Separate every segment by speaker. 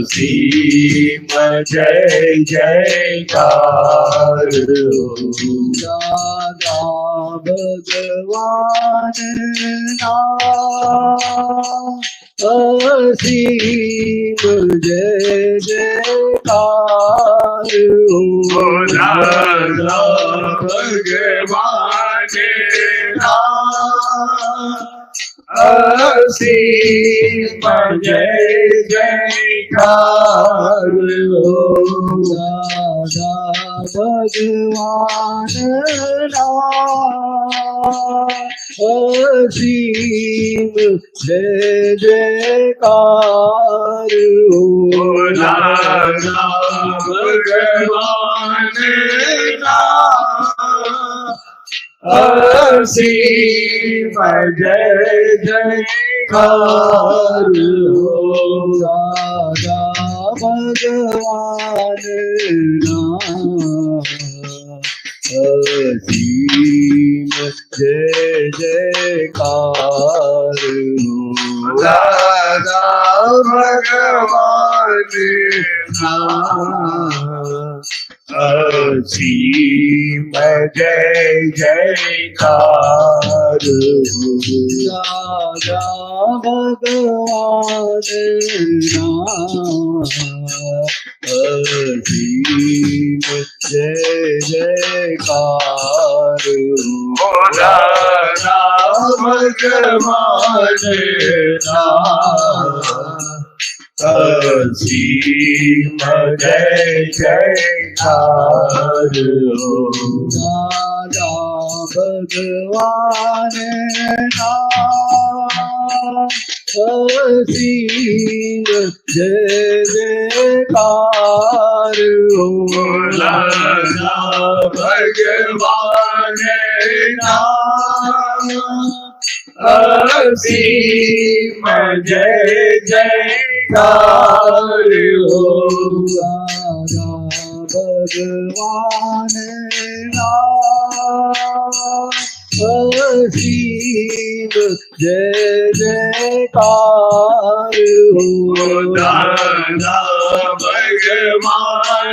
Speaker 1: અસીમ જય જયકાર
Speaker 2: દાદા ભગવાન અસીમ જય જયકાર
Speaker 1: દાદા ભગવાન અસીમ જય જયકાર
Speaker 2: દાદા ભગવાન અસીમ જય જયકાર
Speaker 1: દાદા ભગવાન અસીમ જય જયકાર
Speaker 2: દાદા ભગવાન અસીમ જય જયકાર
Speaker 1: દાદા ભગવાન અસીમ જય જયકાર
Speaker 2: દાદા ભગવાન અસીમ જય જયકાર
Speaker 1: દાદા ભગવાન અસીમ જય જયકાર
Speaker 2: દાદા ભગવાન અસીમ જય જયકાર
Speaker 1: દાદા ભગવાન અસીમ જય જયકાર
Speaker 2: ભગવાન અસીમ જય જયકાર
Speaker 1: દાદા ભગવાન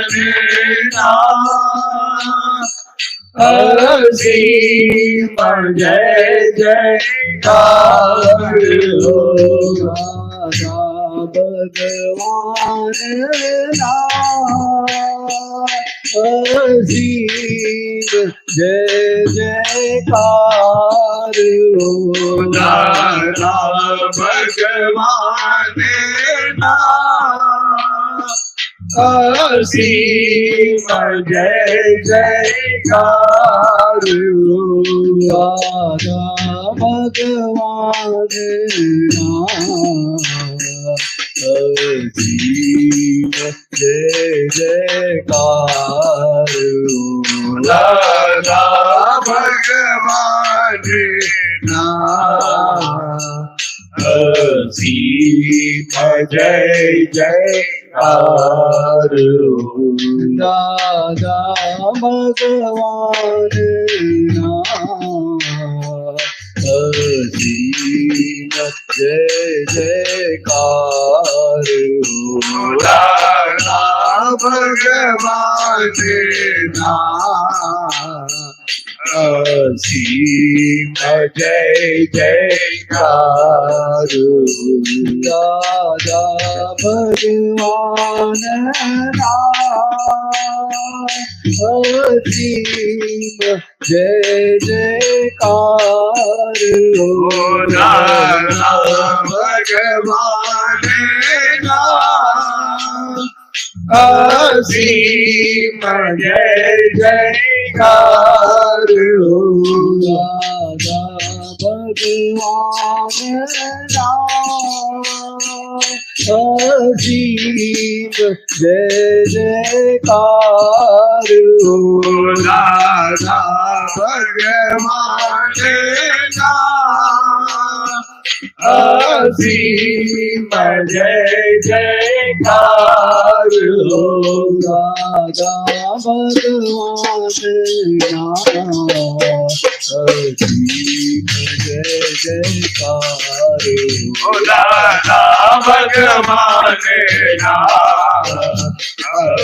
Speaker 1: અસીમ જય જયકાર
Speaker 2: ભગવાન અસીમ જય જયકાર
Speaker 1: દાદા ભગવાન અસીમ જય જયકાર
Speaker 2: દાદા ભગવાન અસીમ જય જયકાર
Speaker 1: દાદા ભગવાન અસીમ જય જયકાર
Speaker 2: દાદા ભગવાન અસીમ જય જયકાર
Speaker 1: દાદા ભગવાન અસીમ જય જયકાર
Speaker 2: દાદા ભગવાન અસીમ જય જયકાર
Speaker 1: દાદા ભગવાન અસીમ જય જયકાર
Speaker 2: દાદા ભગવાન અસીમ જય જયકાર
Speaker 1: દાદા ભગવાન અસીમ જય જયકાર
Speaker 2: દાદા ભગવાન અસીમ જય જયકાર
Speaker 1: દાદા ભગવાન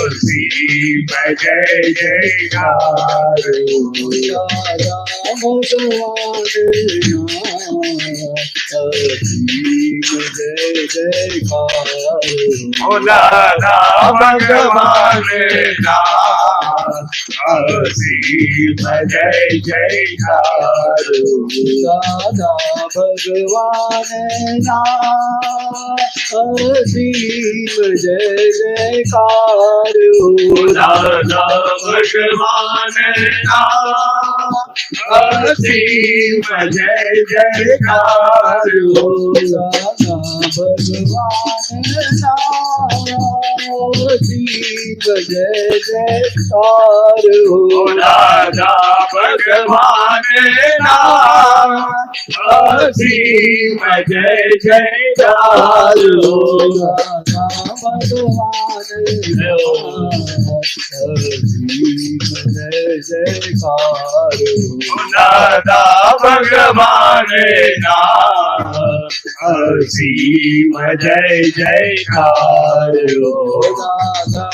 Speaker 1: અસીમ જય જયકાર ઓ દાદા ભગવાન અસીમ જય જયકાર
Speaker 2: દાદા ભગવાન અસીમ જય જયકાર
Speaker 1: દાદા ભગવાન અસીમ જય જયકાર
Speaker 2: દાદા ભગવાન અસીમ જય જયકાર
Speaker 1: દાદા ભગવાન અસીમ જય જયકાર
Speaker 2: દાદા ભગવાન અસીમ જય જયકાર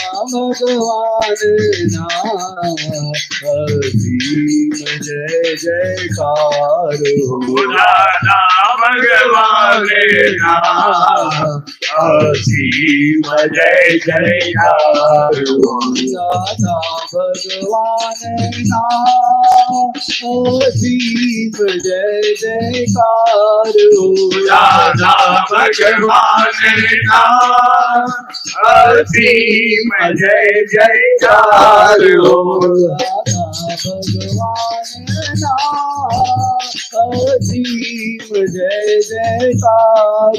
Speaker 1: દાદા ભગવાન અસીમ જય જયકાર
Speaker 2: દાદા ભગવાન અસીમ જય જયકાર
Speaker 1: દાદા ભગવાન અસીમ જય જયકાર
Speaker 2: અસીમ જય જયકાર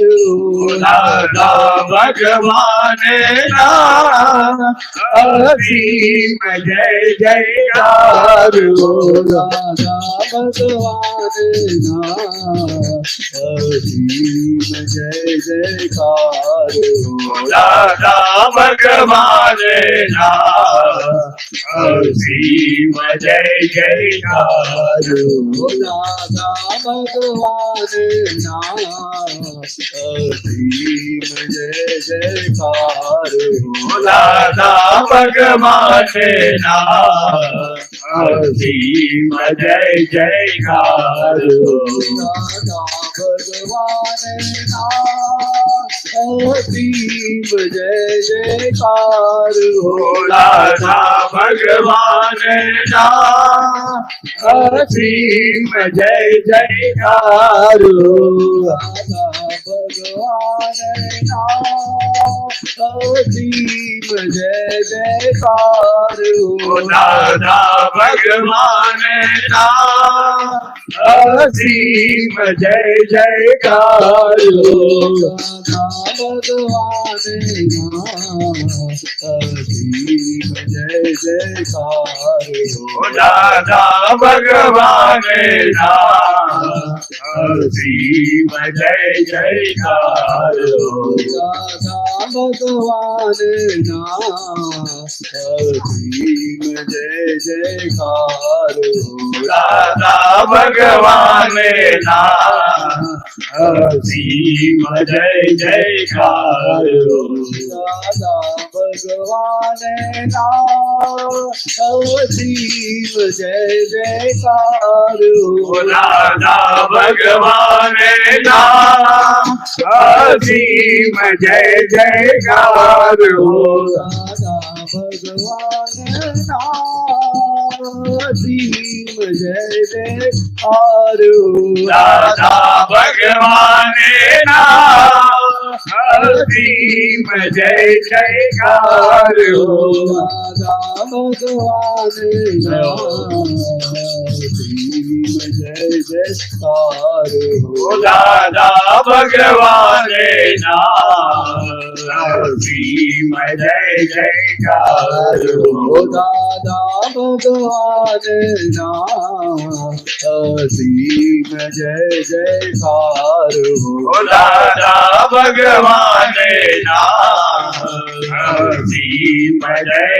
Speaker 1: દાદા ભગવાન અસીમ જય જયકાર
Speaker 2: દાદા ભગવાન અસીમ જય જયકાર
Speaker 1: દાદા ભગવાન અસીમ જય જયકાર
Speaker 2: દાદા ભગવાન અસીમ જય જયકાર
Speaker 1: દાદા ભગવાન અસીમ જય જયકાર
Speaker 2: દાદા ભગવાન અસીમ જય જયકાર
Speaker 1: દાદા ભગવાન અસીમ જય જયકાર
Speaker 2: દાદા ભગવાન અસીમ જય જયકાર
Speaker 1: દાદા ભગવાન અસીમ જય જયકાર
Speaker 2: ભગવાન અસીમ જય જયકાર
Speaker 1: દાદા ભગવાન અસીમ જય જયકાર
Speaker 2: દાદા ભગવાન અસીમ જય જયકાર
Speaker 1: દાદા ભગવાન અસીમ જય જયકાર
Speaker 2: દાદા ભગવાન અસીમ જય જયકાર
Speaker 1: દાદા ભગવાન અસીમ જય જયકાર
Speaker 2: દાદા ભગવાન અસીમ જય જયકાર
Speaker 1: દાદા ભગવાન અસીમ જય જયકાર
Speaker 2: દાદા ભગવાન અસીમ જય જયકાર
Speaker 1: દાદા ભગવાન અસીમ જય જયકાર
Speaker 2: દાદા ભગવાન અસીમ જય જયકાર
Speaker 1: દાદા ભગવાન અસીમ જય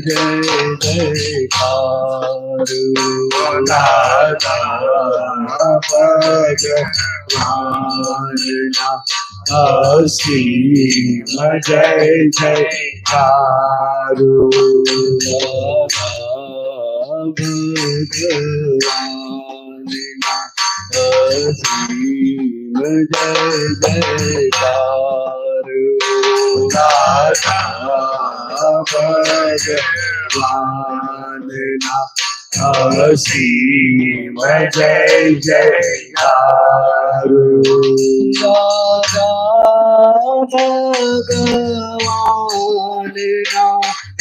Speaker 2: जय जयकार
Speaker 1: दादा भगवान असीम जय जयकार
Speaker 2: भगवान असीम जय जयकार
Speaker 1: दादा भगवान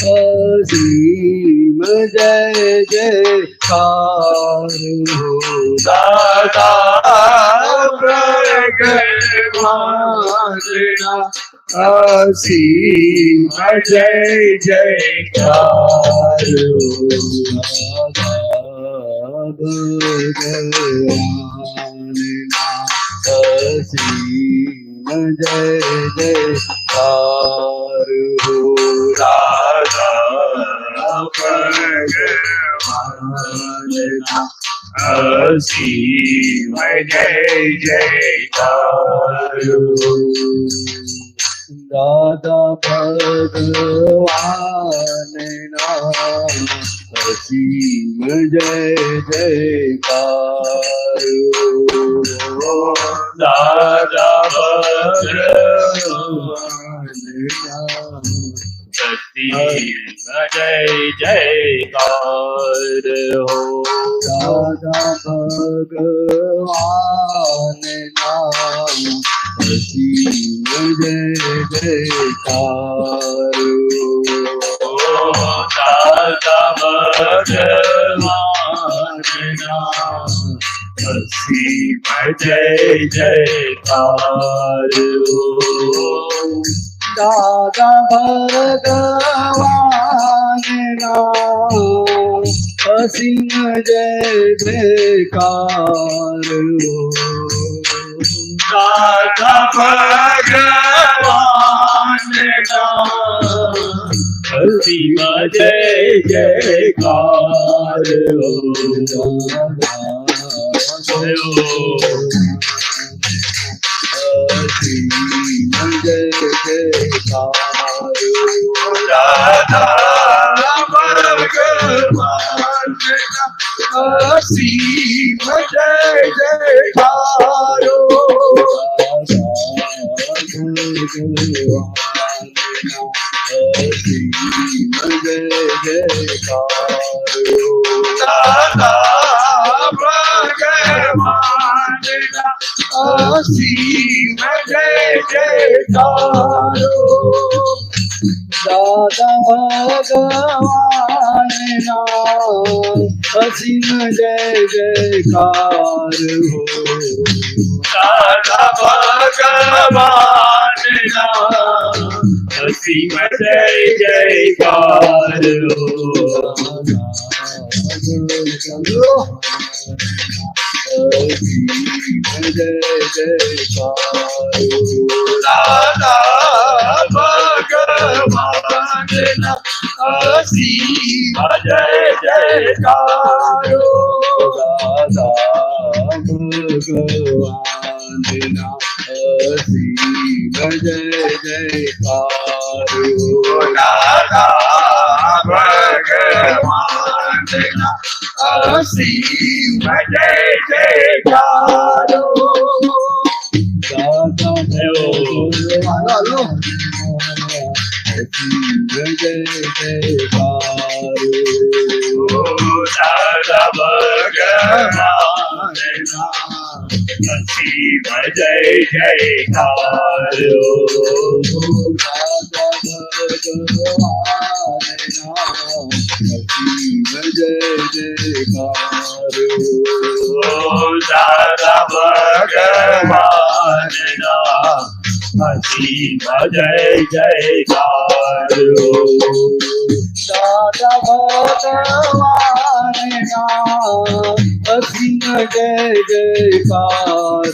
Speaker 1: असीम जय जयकार
Speaker 2: दादा भगवान असीम जय जयकार
Speaker 1: दादा भगवान असीम जय जयकार
Speaker 2: भगवान असीम जय जयकार
Speaker 1: दादा भगवान असीम जय जयकार
Speaker 2: दादा भगवान असीम जय जयकार
Speaker 1: दादा भगवान असीम जय जयकार हो
Speaker 2: दादा भगवान असीम जय जयकार
Speaker 1: दादा भगवान असीम जय जयकार
Speaker 2: दादा भगवान असीम जय जयकार
Speaker 1: दादा भगवान असीम जय जयकार
Speaker 2: असीम जय जयकार
Speaker 1: दादा भगवान असीम जय जयकार
Speaker 2: असीम जय जयकार
Speaker 1: दादा भगवान असीम जय जयकार
Speaker 2: दादा भगवान असीम जय जयकार
Speaker 1: दादा भगवान असीम जय जयकार दादा भगवान असीम जय जयकार
Speaker 2: दादा भगवान असीम जय जयकार
Speaker 1: दादा भगवान असीम जय जयकार
Speaker 2: दादा भगवान असीम जय जयकार
Speaker 1: दादा भगवान असीम जय जयकार
Speaker 2: दादा भगवान असीम जय जयकार
Speaker 1: दादा भगवान असीम जय जयकार
Speaker 2: दादा भगवान असीम जय जयकार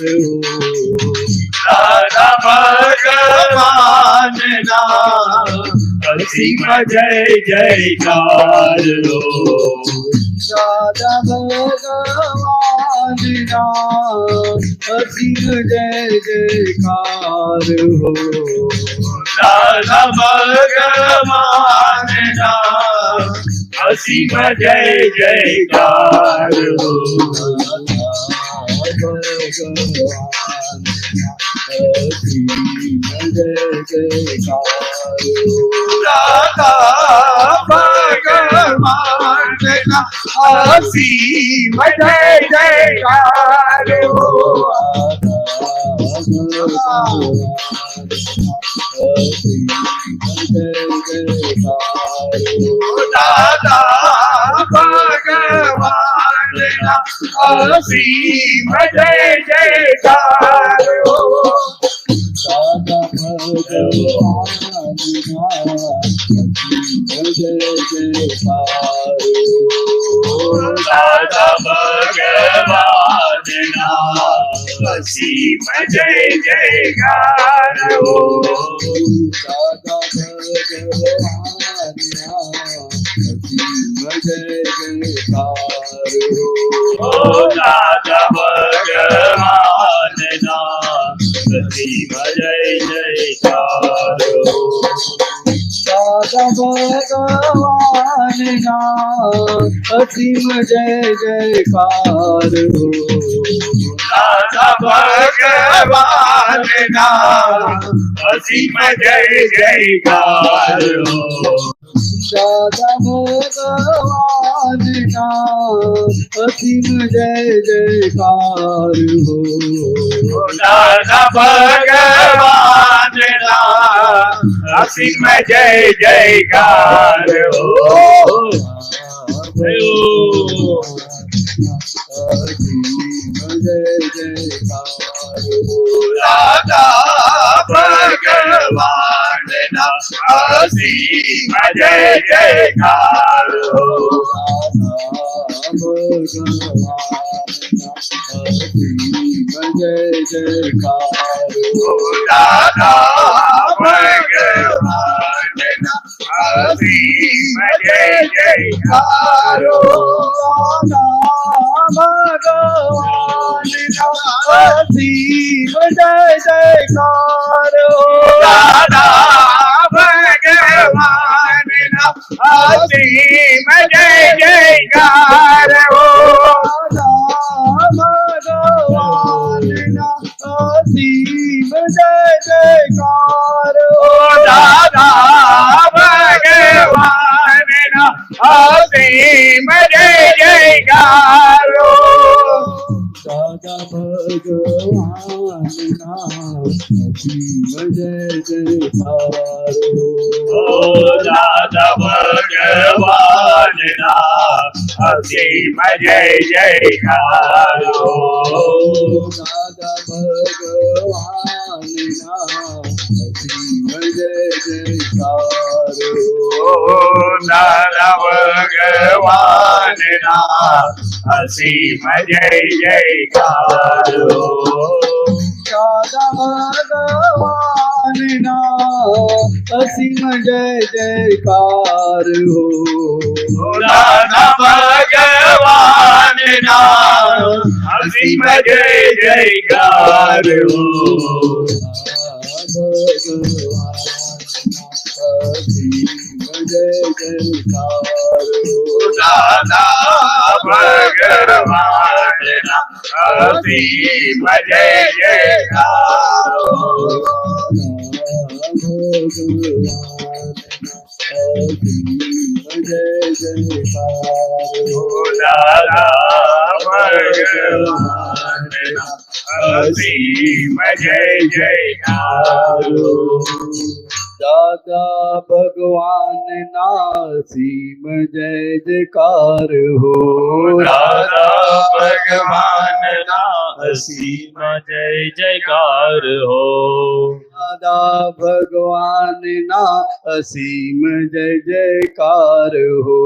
Speaker 1: दादा भगवान અસીમ જય જયકાર હો
Speaker 2: દાદા ભગવાનના અસીમ જય જયકાર હો
Speaker 1: દાદા ભગવાનના અસીમ જય જયકાર હો દાદા ભગવાનના અસીમ જય જયકાર હો દાદા ભગવાનના અસીમ જય જયકાર હો
Speaker 2: દાદા
Speaker 1: ભગવાનના અસીમ જય જયકાર હો ઓ દાદા ભગવાનના અસીમ જય જયકાર હો
Speaker 2: દાદા ભગવાનના અસીમ જય જયકાર હો
Speaker 1: દાદા ભગવાનના અસીમ જય જયકાર હો
Speaker 2: દાદા ભગવાનના અસીમ જય જયકાર હો
Speaker 1: દાદા ભગવાનના અસીમ જય જયકાર હો દાદા ભગવાનના અસીમ જય જયકાર હો દાદા ભગવાનના અસીમ જય જયકાર હો
Speaker 2: અસીમ જય જયકાર હો
Speaker 1: દાદા ભગવાનના અસીમ જય જયકાર હો
Speaker 2: ભગવાનના અસીમ જય જયકાર હો
Speaker 1: દાદા ભગવાનના અસીમ જય જયકાર હો
Speaker 2: દાદા ભગવાનના અસીમ જય જયકાર
Speaker 1: ઓ દાદા ભગવાનના અસીમ જય જયકાર હો
Speaker 2: દાદા ભગવાનના અસીમ જય જયકાર
Speaker 1: ઓ દાદા ભગવાનના અસીમ જય જયકાર હો
Speaker 2: દાદા ભગવાનના અસીમ જય જયકાર હો
Speaker 1: દાદા ભગવાનના અસીમ જય જયકાર હો દાદા ભગવાનના અસીમ જય જયકાર હો દાદા ભગવાનના અસીમ જય જયકાર હો
Speaker 2: દાદા ભગવાનના અસીમ જય જયકાર હો
Speaker 1: દાદા ભગવાનના અસીમ જય જયકાર હો.
Speaker 2: દાદા ભગવાનના અસીમ જય જયકાર હો.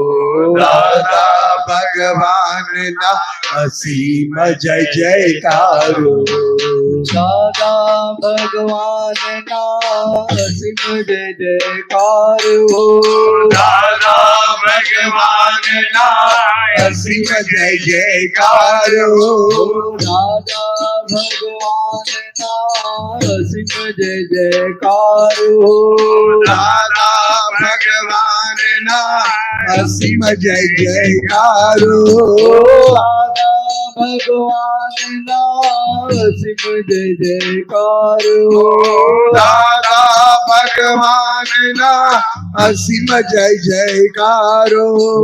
Speaker 3: દાદા ભગવાનના અસીમ જય જયકાર હો.
Speaker 2: દાદા ભગવાનના અસીમ જય જયકાર હો.
Speaker 1: દાદા ભગવાનના
Speaker 3: અસીમ જય જયકાર હો.
Speaker 2: દાદા ભગવાનના અસીમ જય જયકાર હો.
Speaker 3: દાદા ભગવાનના અસીમ જય જયકાર હો.
Speaker 2: દાદા ભગવાનના અસીમ જય જયકાર હો.
Speaker 3: દાદા ભગવાનના અસીમ જય જયકાર હો.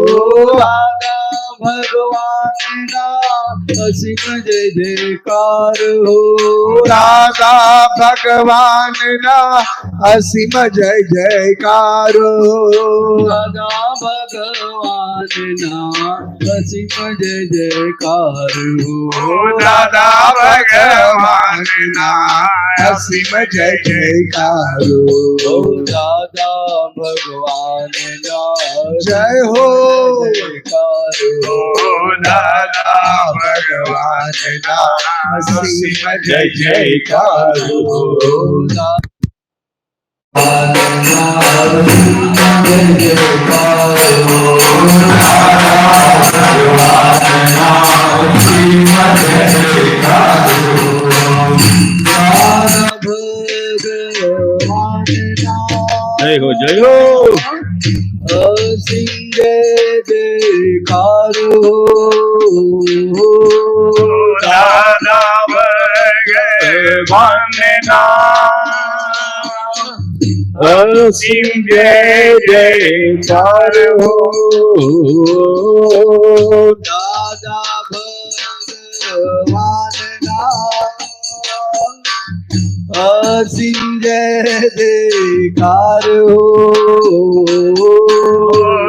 Speaker 2: દાદા ભગવાનના અસીમ જય જયકાર હો.
Speaker 3: દાદા ભગવાનના અસીમ જય જયકાર હો.
Speaker 2: દાદા ભગવાનના અસીમ જય જયકાર હો.
Speaker 3: દાદા ભગવાનના અસીમ જય જયકાર હો.
Speaker 2: દાદા ભગવાનના
Speaker 3: જય હો.
Speaker 2: જયકાર હો.
Speaker 3: દાદા ભગવાનના અસીમ જય જયકાર હો.
Speaker 1: જય હો જય હો.
Speaker 2: અસીમ જય જયકાર હો.
Speaker 1: દાદા ભગવાનના અસીમ જય જયકાર હો.
Speaker 2: દાદા ભગવાનના અસીમ જય જયકાર હો.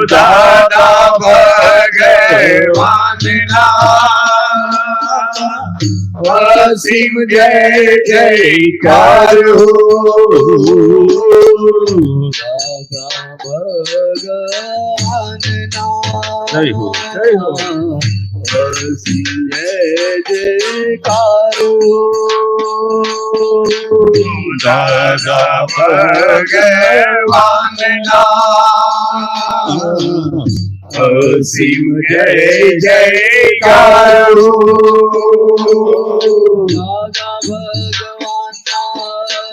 Speaker 1: દાદા ભગવાનના અસીમ જય જયકાર હો.
Speaker 2: દાદા ભગવાનના
Speaker 1: જય હો જય હો.
Speaker 2: અસીમ જય જયકાર હો.
Speaker 1: દાદા ભગવાનના અસીમ જય જયકાર હો.
Speaker 2: દાદા ભગવાનના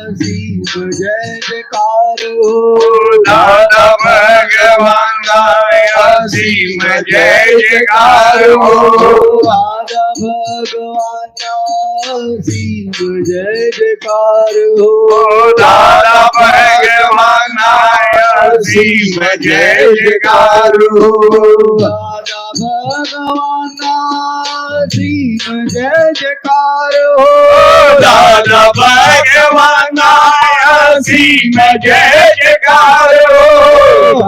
Speaker 2: અસીમ જય જયકાર હો.
Speaker 1: દાદા ભગવાનના અસીમ જય જયકાર હો.
Speaker 2: દાદા ભગવાનના અસીમ જય જયકાર હો.
Speaker 1: દાદા ભગવાનના અસીમ જય જયકાર હો.
Speaker 2: દાદા ભગવાનના અસીમ જય જયકાર હો.
Speaker 1: દાદા ભગવાનના અસીમ જય જયકાર હો.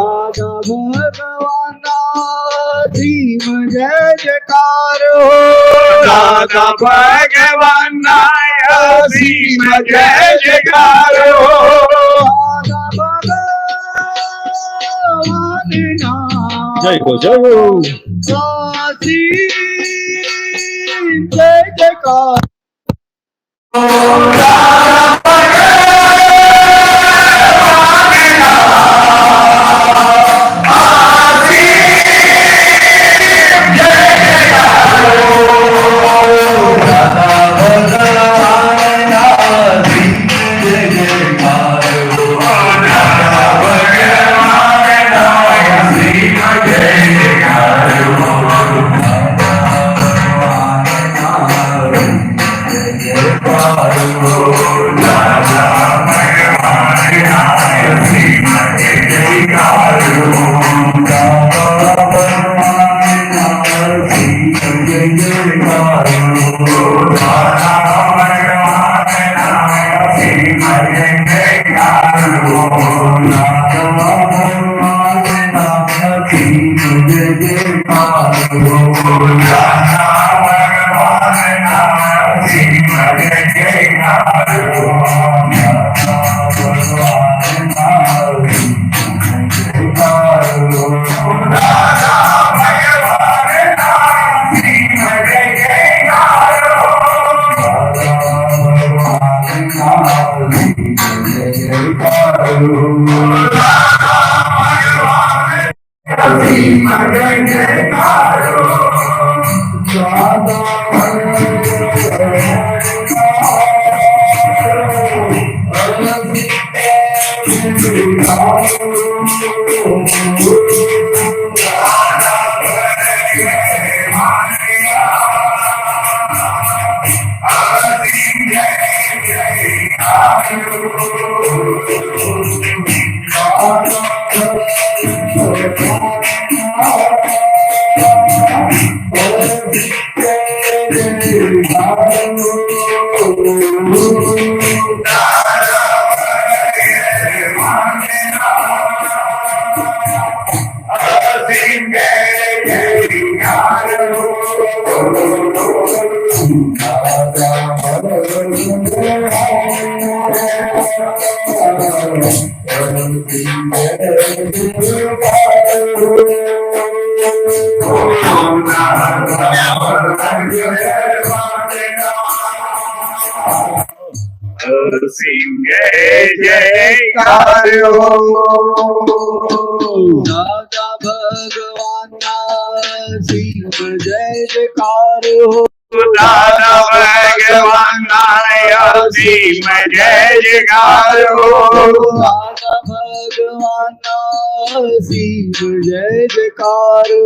Speaker 2: દાદા ભગવાનના અસીમ જય જયકાર હો.
Speaker 1: દાદા ભગવાનના અસીમ જય જયકાર હો.
Speaker 2: દાદા ભગવાનના
Speaker 1: જય હો જય હો.
Speaker 2: અસીમ જય જયકાર
Speaker 3: Jai
Speaker 1: સિંહ જયકારો
Speaker 2: દાદા ભગવાનના સિંહ જય જયકારો
Speaker 1: દાદા ભગવાનના અસીમ જય જયકારો
Speaker 2: દાદા ભગવાનના સિંહ જય જયકારો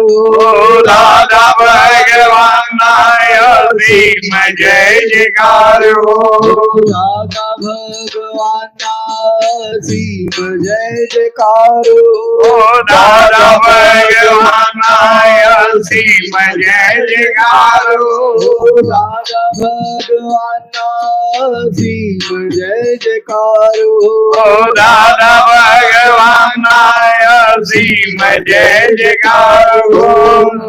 Speaker 1: દાદા ભગવાનના અસીમ જય જયકારો
Speaker 2: દાદા ભગવાનના સિંહ જય જયકારો
Speaker 1: દાદા ભગવાનના અસીમ જય જયકારો
Speaker 2: દાદા ભગવાનના સિંહ જય જયકારો
Speaker 1: દાદા ભગવાનના અસીમ જય જયકારો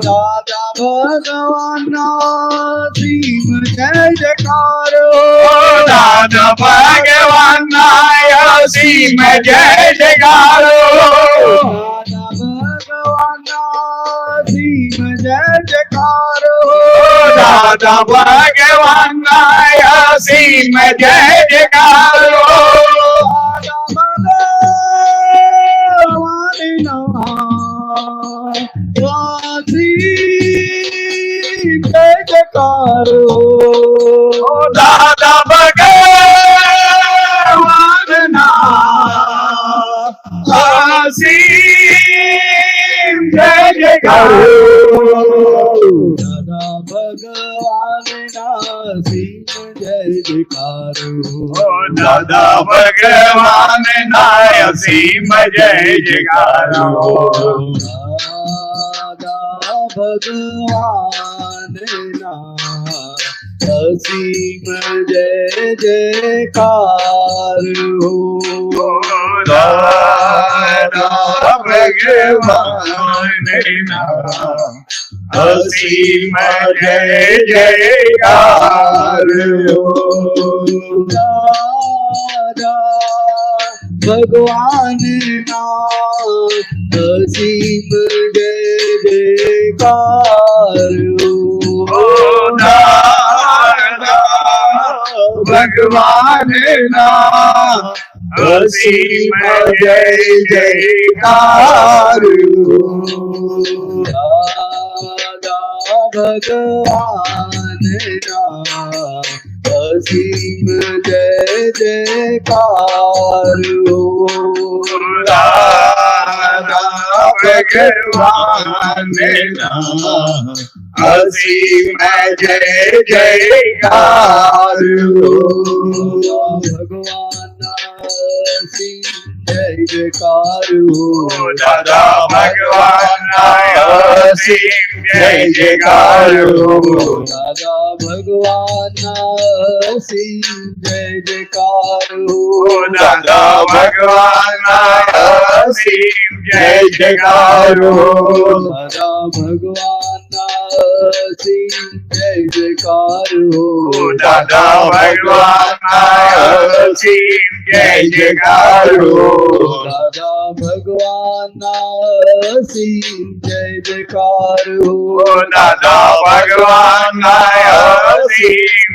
Speaker 2: દાદા ભગવાનના સિંહ જય જયકારો
Speaker 1: દાદા ભગવાનના અસીમ જય જયકારો
Speaker 2: દાદા ભગવાનના સિંહ જય જયકારો
Speaker 1: દાદા ભગવાનના અસીમ જય જયકારો દાદા ભગવાનના અસીમ જય જયકારો
Speaker 2: દાદા ભગવાનના સિંહ જય જયકારો
Speaker 1: દાદા ભગવાનના અસીમ જય જયકારો
Speaker 2: દાદા ભગવાનના અસીમ જય જયકારો
Speaker 1: દાદા ભગવાનના અસીમ જય જયકારો
Speaker 2: દાદા ભગવાનના અસીમ જય જયકારો
Speaker 1: દાદા ભગવાનના અસીમ જય જયકારો
Speaker 2: દાદા ભગવાનના અસીમ જય જયકારો
Speaker 1: દાદા ભગવાનના અસીમ જય જયકારો
Speaker 2: ભગવાનના અસીમ જય જયકારો
Speaker 1: દાદા ભગવાનના અસીમ જય જયકારો
Speaker 2: દાદા ભગવાનના અસીમ જય જયકારો
Speaker 1: દાદા ભગવાનના અસીમ જય જયકારો
Speaker 2: દાદા ભગવાનના અસીમ જય જયકારો
Speaker 1: દાદા ભગવાનના અસીમ જય જયકારો
Speaker 2: દાદા ભગવાનના અસીમ જય જયકારો
Speaker 1: દાદા ભગવાનના અસીમ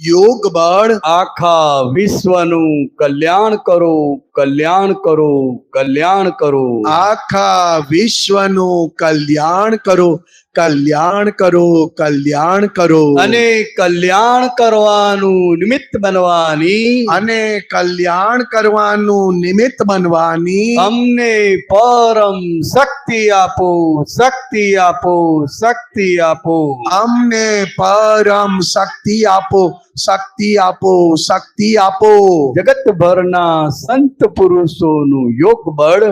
Speaker 3: યોગ બળ
Speaker 2: આખા વિશ્વનું કલ્યાણ કરો, કલ્યાણ કરો, કલ્યાણ કરો.
Speaker 3: આખા વિશ્વનું કલ્યાણ કરો, કલ્યાણ કરો, કલ્યાણ કરો.
Speaker 2: અને કલ્યાણ કરવાનું નિમિત્ત બનવાની
Speaker 3: અને કલ્યાણ કરવાનું નિમિત્ત બનવાની
Speaker 2: અમને પરમ શક્તિ આપો, શક્તિ આપો, શક્તિ આપો.
Speaker 3: અમને પરમ શક્તિ આપો, શક્તિ આપો, શક્તિ આપો.
Speaker 2: જગતભરના સંત પુરુષોનું યોગ બળ,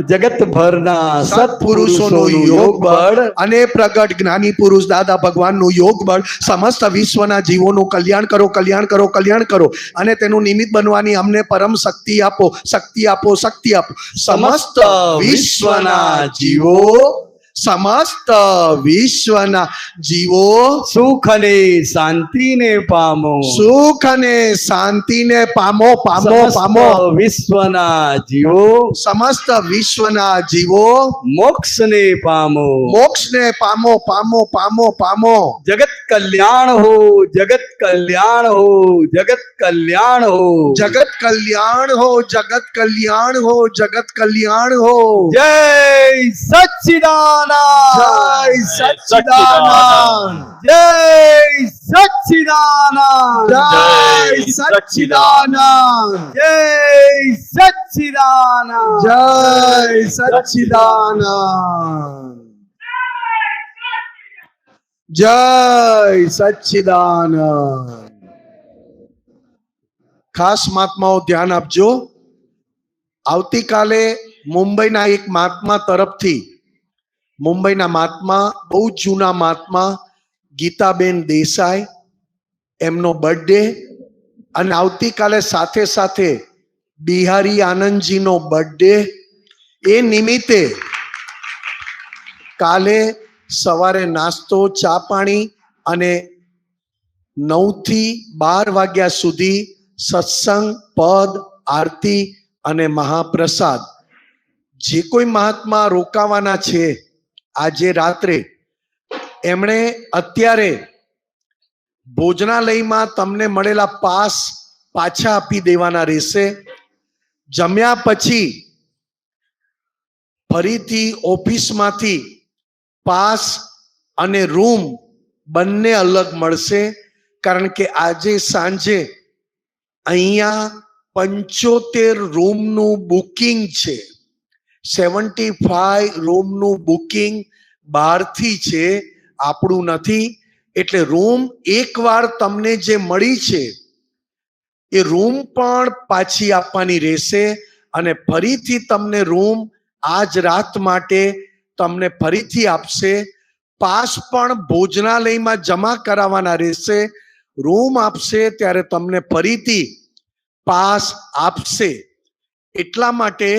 Speaker 2: જગતભરના
Speaker 3: સત્પુરુષોનું યોગ બળ અને પ્રગટ જ્ઞાની પુરુષ દાદા ભગવાનનું યોગ બળ સમસ્ત વિશ્વના જીવોનું કલ્યાણ કરો, કલ્યાણ કરો, કલ્યાણ કરો. અને તેનું નિમિત્ત બનવાની અમને પરમ શક્તિ આપો, શક્તિ આપો, શક્તિ આપો. સમસ્ત વિશ્વના જીવો, સમસ્ત વિશ્વના જીવો
Speaker 2: સુખ અને શાંતિને પામો,
Speaker 3: સુખ અને શાંતિને પામો, પામો,
Speaker 2: સમસ્ત
Speaker 3: પામો.
Speaker 2: વિશ્વના જીવો
Speaker 3: સમસ્ત વિશ્વના જીવો
Speaker 2: મોક્ષને પામો.
Speaker 3: મોક્ષને પામો, પામો, પામો, પામો.
Speaker 2: જગત કલ્યાણ હો, જગત કલ્યાણ હો, જગત કલ્યાણ હો.
Speaker 3: જગત કલ્યાણ હો, જગત કલ્યાણ હો, જગત કલ્યાણ હો.
Speaker 2: જય સચ્ચિદાનંદ,
Speaker 3: જય સચ્ચિદાનંદ,
Speaker 2: જય સચ્ચિદાનંદ,
Speaker 3: જય સચ્ચિદાનંદ,
Speaker 2: જય સચ્ચિદાનંદ,
Speaker 3: જય સચ્ચિદાનંદ, જય સચ્ચિદાનંદ. ખાસ મહાત્માઓ ધ્યાન આપજો. આવતીકાલે મુંબઈના એક મહાત્મા તરફથી, મુંબઈના મહાત્મા, બહુ જૂના મહાત્મા ગીતાબેન દેસાઈ, એમનો બર્થડે, અને આવતીકાલે સાથે સાથે બિહારી આનંદજીનો બર્થડે. એ નિમિત્તે કાલે સવારે નાસ્તો, ચા પાણી અને 9 થી 12 વાગ્યા સુધી સત્સંગ, પદ, આરતી અને મહાપ્રસાદ. જે કોઈ મહાત્મા રોકાવાના છે આજે રાત્રે, એમણે અત્યારે ભોજનાલયમાં તમને મળેલા પાસ પાછા આપી દેવાના રહેશે. જમ્યા પછી ફરીથી ઓફિસમાંથી પાસ અને રૂમ બંને અલગ મળશે. કારણ કે આજે સાંજે અહીંયા 75 રૂમનું બુકિંગ છે. 75 રૂમનું બુકિંગ બહારથી છે, આપણું નથી. એટલે રૂમ એકવાર તમને જે મળી છે એ રૂમ પણ પાછી આપવાની રહેશે. અને ફરીથી તમને રૂમ આજ રાત માટે તમને ફરીથી આપશે. પાસ પણ ભોજનાલયમાં જમા કરાવવાના રહેશે. રૂમ આપશે ત્યારે તમને ફરીથી પાસ આપશે. એટલા માટે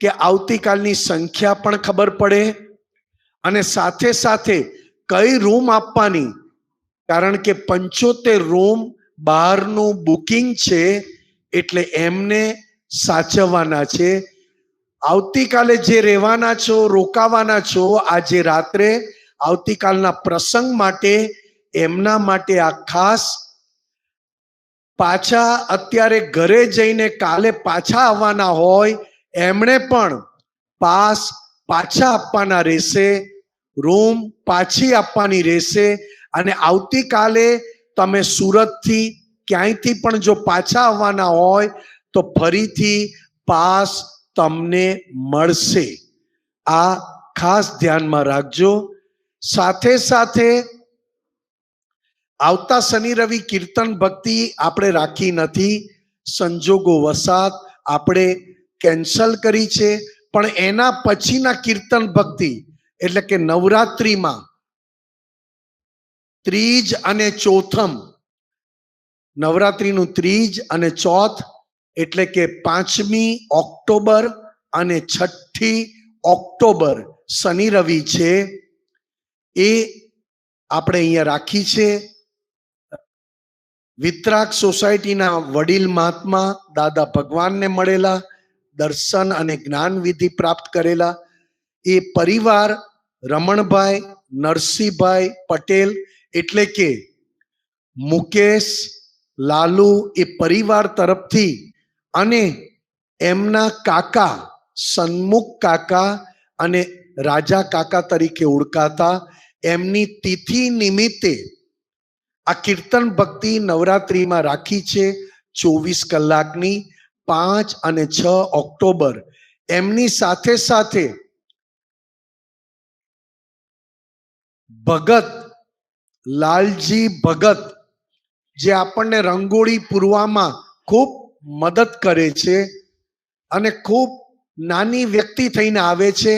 Speaker 3: કે આવતીકાલની સંખ્યા પણ ખબર પડે અને સાથે સાથે કઈ રૂમ આપવાની. કારણ કે 75 રૂમ બહારનું બુકિંગ છે, એટલે એમને સાચવવાના છે. આવતીકાલે જે રહેવાના છો, રોકાવાના છો, આજે રાત્રે આવતીકાલના પ્રસંગ માટે, એમના માટે આ ખાસ. પાછા અત્યારે ઘરે જઈને કાલે પાછા આવવાના હોય, એમણે પણ પાસ પાછા આપવાના રહેશે, રૂમ પાછી આપવાની રહેશે. અને આવતીકાલે તમે સુરતથી ક્યાંયથી પણ જો પાછા આવવાના હોય તો ફરીથી પાસ તમને મળશે. આ ખાસ ધ્યાનમાં રાખજો. સાથે સાથે આવતા શનિ રવિ કીર્તન ભક્તિ આપણે રાખી નથી, સંજોગો વસાત આપણે કેન્સલ કરી છે. પણ એના પછીના કીર્તન ભક્તિ એટલે કે નવરાત્રિમાં ત્રીજ અને ચોથમ, નવરાત્રિનું ત્રીજ અને ચોથ એટલે કે 5મી ઓક્ટોબર અને 6ઠી ઓક્ટોબર શનિ રવિ છે, એ આપણે અહીંયા રાખી છે. વિતરાગ સોસાયટીના વડીલ મહાત્મા દાદા ભગવાનને મળેલા, દર્શન અને જ્ઞાન વિધિ પ્રાપ્ત કરેલા એ પરિવાર રમણભાઈ નરસિંહભાઈ પટેલ એટલે કે મુકેશ લાલુ એ પરિવાર તરફથી અને એમના કાકા સન્મુખ કાકા અને રાજા કાકા તરીકે ઓળખાતા એમની તિથિ નિમિત્તે આ કીર્તન ભક્તિ નવરાત્રિમાં રાખી છે 24 કલાકની 5 અને 6 ઓક્ટોબર. એમની સાથે સાથે ભગત લાલજી ભગત જે આપણને રંગોળી પૂરવામાં ખૂબ મદદ કરે છે અને ખૂબ નાની વ્યક્તિ થઈને આવે છે,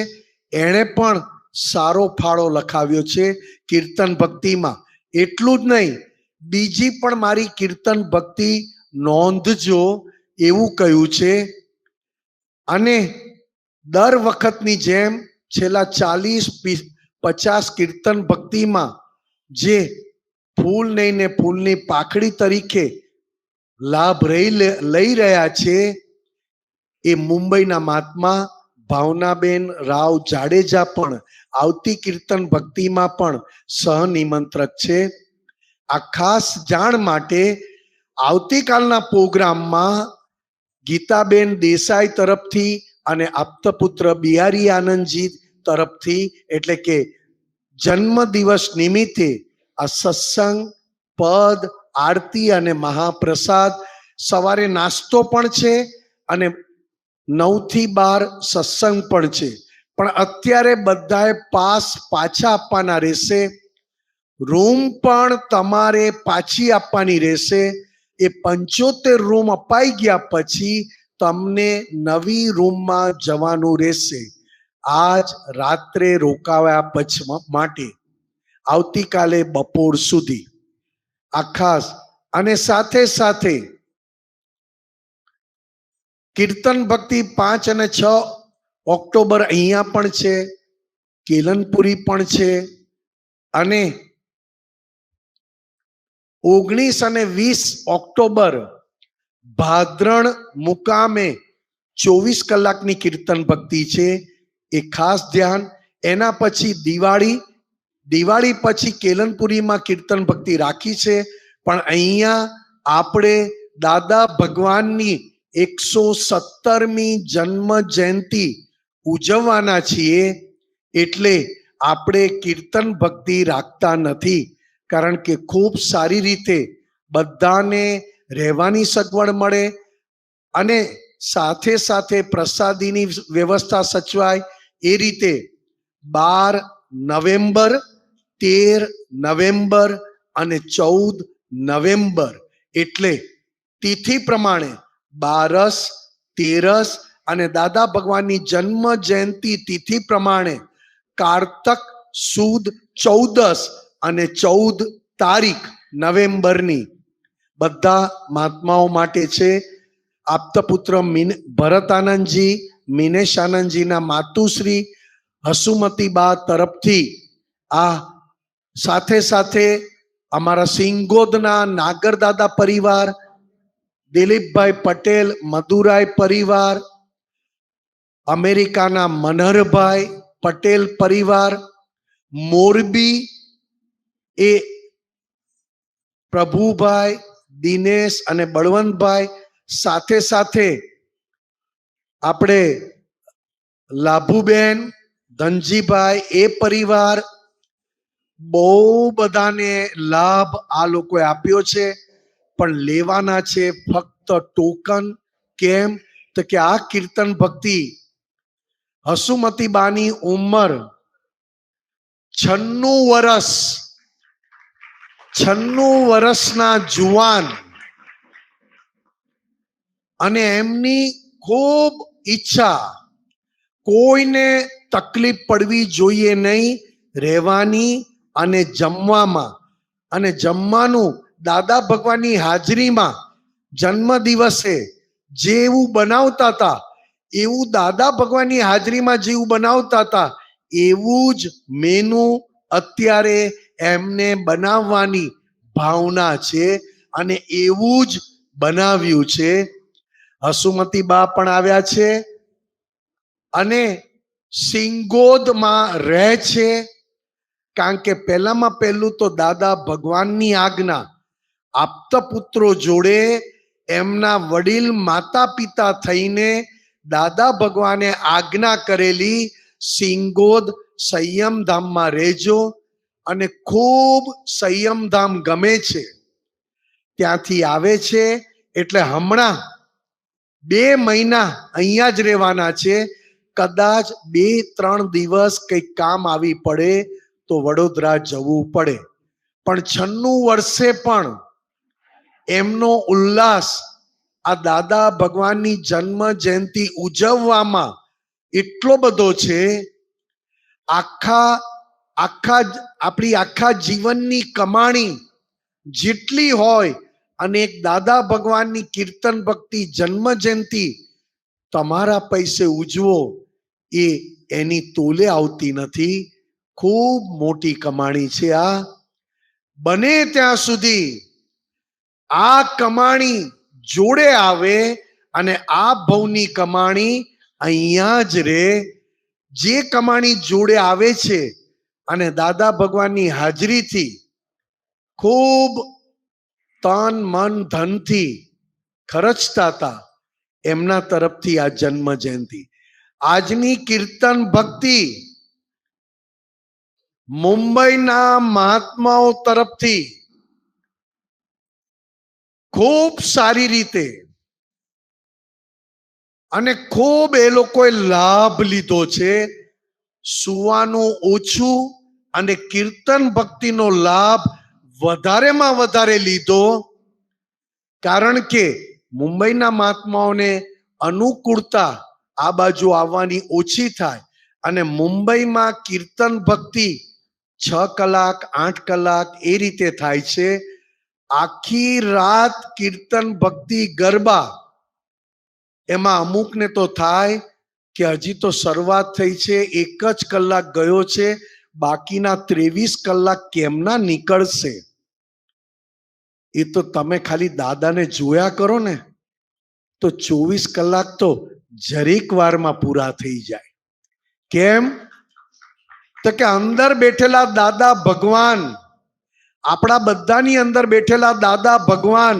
Speaker 3: એણે પણ સારો ફાળો લખાવ્યો છે કીર્તન ભક્તિમાં. એટલું જ નહીં, બીજી પણ મારી કીર્તન ભક્તિ નોંધજો એવું કહ્યું છે. અને દર વખતની જેમ છેલ્લા 40-50 કીર્તન ભક્તિમાં જે ફૂલ નહીં ને ફૂલની પાખડી તરીકે લાભ લઈ રહ્યા છે એ મુંબઈના મહાત્મા ભાવનાબેન રાવ જાડેજા પણ આવતી કીર્તન ભક્તિમાં પણ સહનિમંત્રક છે. આ ખાસ જાણ માટે આવતીકાલના પ્રોગ્રામમાં ગીતાબેન દેસાઈ તરફથી અને આપતપુત્ર બિહારી આનંદજી તરફથી એટલે કે જન્મદિવસ નિમિત્તે આ સત્સંગ, પદ, આરતી અને મહાપ્રસાદ, સવારે નાસ્તો પણ છે અને 9 થી 12 સત્સંગ પણ છે. પણ અત્યારે બધાએ પાસ પાછા આપવાના રહેશે. રૂમ પણ તમારે પાછી આપવાની રહેશે. એ 75 રૂમ અપાઈ ગયા પછી તમને નવી રૂમમાં જવાનું રહેશે. આજ રાત્રે રોકાવા પછી માટે આવતીકાલે બપોર સુધી આ ખાસ. અને સાથે સાથે કીર્તન ભક્તિ 5 અને 6 ઓક્ટોબર અહીંયા પણ છે, કેલનપુરી પણ છે અને 19 અને 20 ઓક્ટોબર ભાદરણ મુકામે 24 કલાકની કીર્તન ભક્તિ છે. એ ખાસ ધ્યાન. એના પછી દિવાળી પછી કેલનપુરીમાં કીર્તન ભક્તિ રાખી છે, પણ અહીંયા આપણે દાદા ભગવાનની 117મી જન્મ જયંતિ ઉજવવાના છીએ એટલે આપણે કીર્તન ભક્તિ રાખતા નથી. કારણ કે ખૂબ સારી રીતે બધાને રહેવાની સગવડ મળે અને સાથે સાથે પ્રસાદીની વ્યવસ્થા સચવાય એ રીતે 12 નવેમ્બર, 13 નવેમ્બર અને 14 નવેમ્બર એટલે તિથિ પ્રમાણે 12, 13 અને દાદા ભગવાનની જન્મ જયંતિ તિથિ પ્રમાણે કારતક સુદ 14 અને 14 તારીખ નવેમ્બરની બધા મહાત્માઓ માટે છે. આપતપુત્ર ભરત આનંદજી, મિનેશ આનંદજીના માતુશ્રી હસુમતીબા તરફથી આ સાથે સાથે અમારા સિંગોદના નાગરદાદા પરિવાર, દિલીપભાઈ પટેલ મદુરાઈ પરિવાર, અમેરિકાના મનહરભાઈ પટેલ પરિવાર, મોરબી એ પ્રભુભાઈ, દિનેશ અને બળવંતભાઈ, સાથે સાથે આપણે લાભુબેન, ધનજીભાઈ એ પરિવાર, બહુ બધાને લાભ આ લોકોએ આપ્યો છે. પણ લેવાના છે ફક્ત ટોકન. કેમ તો કે આ કીર્તન ભક્તિ હસુમતીબાની ઉંમર 96 વર્ષના જુવાન અને એમની ખૂબ ઈચ્છા કોઈને તકલીફ પડવી જોઈએ નહીં રહેવાની અને જમવામાં. અને જમવાનું દાદા ભગવાનની હાજરીમાં જન્મ દિવસે જેવું બનાવતા હતા એવું દાદા ભગવાનની હાજરીમાં જેવું બનાવતા હતા એવું જ મેનુ અત્યારે એમને બનાવવાની ભાવના છે અને એવું જ બનાવ્યું છે. હસુમતીબા પણ આવ્યા છે અને સિંગોદમાં રહે છે. કારણ કે પહેલામાં પહેલું તો દાદા ભગવાનની આજ્ઞા આપતા પુત્રો જોડે એમના વડીલ માતા પિતા થઈને દાદા ભગવાને આજ્ઞા કરેલી સિંગોદ સંયમધામમાં રહેજો, અને ખૂબ સંયમધામ ગમે છે, ત્યાંથી આવે છે. એટલે હમણાં 2 મહિના અહીંયા જ રહેવાના છે. કદાચ 2-3 દિવસ કંઈક કામ આવી પડે તો વડોદરા જવું પડે, પણ 96 વર્ષે પણ એમનો ઉલ્લાસ આ દાદા ભગવાનની જન્મ જયંતિ ઉજવવામાં એટલો બધો છે. આપણી આખા જીવનની કમાણી જેટલી હોય અને એક દાદા ભગવાનની કીર્તન ભક્તિ જન્મ જયંતિ તમારા પૈસે ઉજવો એ એની તોલે આવતી નથી. ખૂબ મોટી કમાણી છે આ. બને ત્યાં સુધી આ કમાણી જોડે આવે અને આ ભવની કમાણી અહીંયા જ રહે. જે કમાણી જોડે આવે છે અને દાદા ભગવાનની હાજરીથી ખૂબ તન મન ધનથી ખર્ચતા હતા, એમના તરફથી આ જન્મ જયંતિ. આજની કીર્તન ભક્તિ મુંબઈના મહાત્માઓ તરફથી ખૂબ સારી રીતે અને ખૂબ એ લોકોએ લાભ લીધો છે. સુવાનું ઓછું અને કીર્તન ભક્તિનો લાભ વધારેમાં વધારે લીધો, કારણ કે મુંબઈના મહાત્માઓને અનુકૂળતા આ બાજુ આવવાની ઓછી થાય, અને મુંબઈમાં કીર્તન ભક્તિ 6 કલાક 8 કલાક એ રીતે થાય છે. આખી રાત કીર્તન ભક્તિ ગરબા, એમાં અમુકને તો થાય કે હજી તો શરૂઆત થઈ છે, 1 જ કલાક ગયો છે, બાકીના 23 કલાક કેમના નીકળશે? એ તો તમે ખાલી દાદાને જોયા કરો ને તો 24 કલાક તો જરીક વારમાં પૂરા થઈ જાય. કેમ? તો કે અંદર બેઠેલા દાદા ભગવાન, આપણા બધાની અંદર બેઠેલા દાદા ભગવાન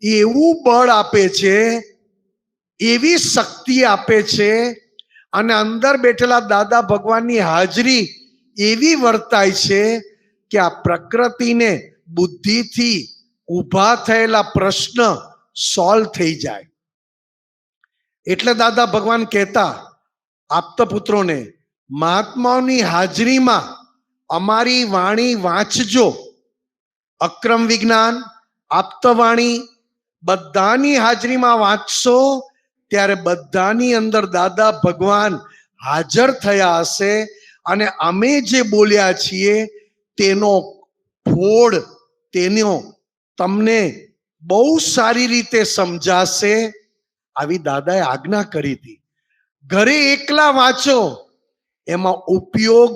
Speaker 3: એવું બળ આપે છે, એવી શક્તિ આપે છે, અને અંદર બેઠેલા દાદા ભગવાનની હાજરી એવી વર્તાય છે કે આ પ્રકૃતિને બુદ્ધિથી ઊભા થયેલા પ્રશ્ન સોલ્વ થઈ જાય. એટલે દાદા ભગવાન કહેતા આપતા પુત્રોને, મહાત્માઓની હાજરીમાં અમારી વાણી વાંચજો. અક્રમ વિજ્ઞાન, આપતવાણી બધાની હાજરીમાં વાંચશો ત્યારે બધાની અંદર દાદા ભગવાન હાજર થયા હશે, અને અમે જે બોલ્યા છીએ તેનો ફોડ, તેનો તમને બહુ સારી રીતે સમજાશે. આવી દાદાએ આજ્ઞા કરી હતી. ઘરે એકલા વાંચો, એમાં ઉપયોગ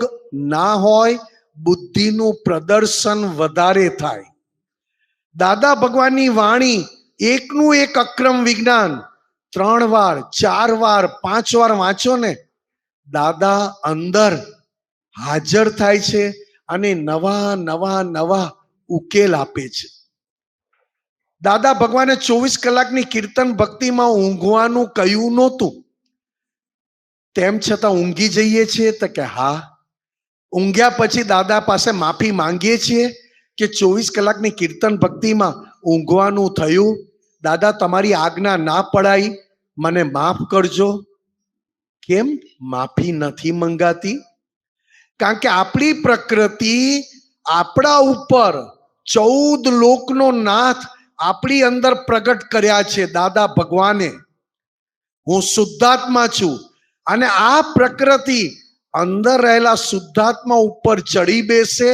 Speaker 3: ના હોય, બુદ્ધિનું પ્રદર્શન વધારે થાય. દાદા ભગવાનની વાણી એકનું એક અક્રમ વિજ્ઞાન 3 વાર 4 વાર 5 વાર વાંચો ને, દાદા અંદર હાજર થાય છે અને નવા ઉકેલ આપે છે. દાદા ભગવાને 24 કલાકની કીર્તન ભક્તિમાં ઊંઘવાનું કહ્યું નહોતું, તેમ છતાં ઊંઘી જઈએ છીએ તો કે હા. ઊંઘ્યા પછી દાદા પાસે માફી માંગીએ છીએ કે 24 કલાકની કીર્તન ભક્તિમાં ઊંઘવાનું થયું, દાદા તમારી આજ્ઞા ના પડાઈ, મને માફ કરજો. કેમ માફી નથી મંગાતી? કારણ કે આપણી પ્રકૃતિ આપણા ઉપર 14 લોકનો નાથ આપણી અંદર પ્રગટ કર્યા છે દાદા ભગવાને. હું શુદ્ધાત્મા છું, અને આ પ્રકૃતિ અંદર રહેલા શુદ્ધાત્મા ઉપર ચડી બેસે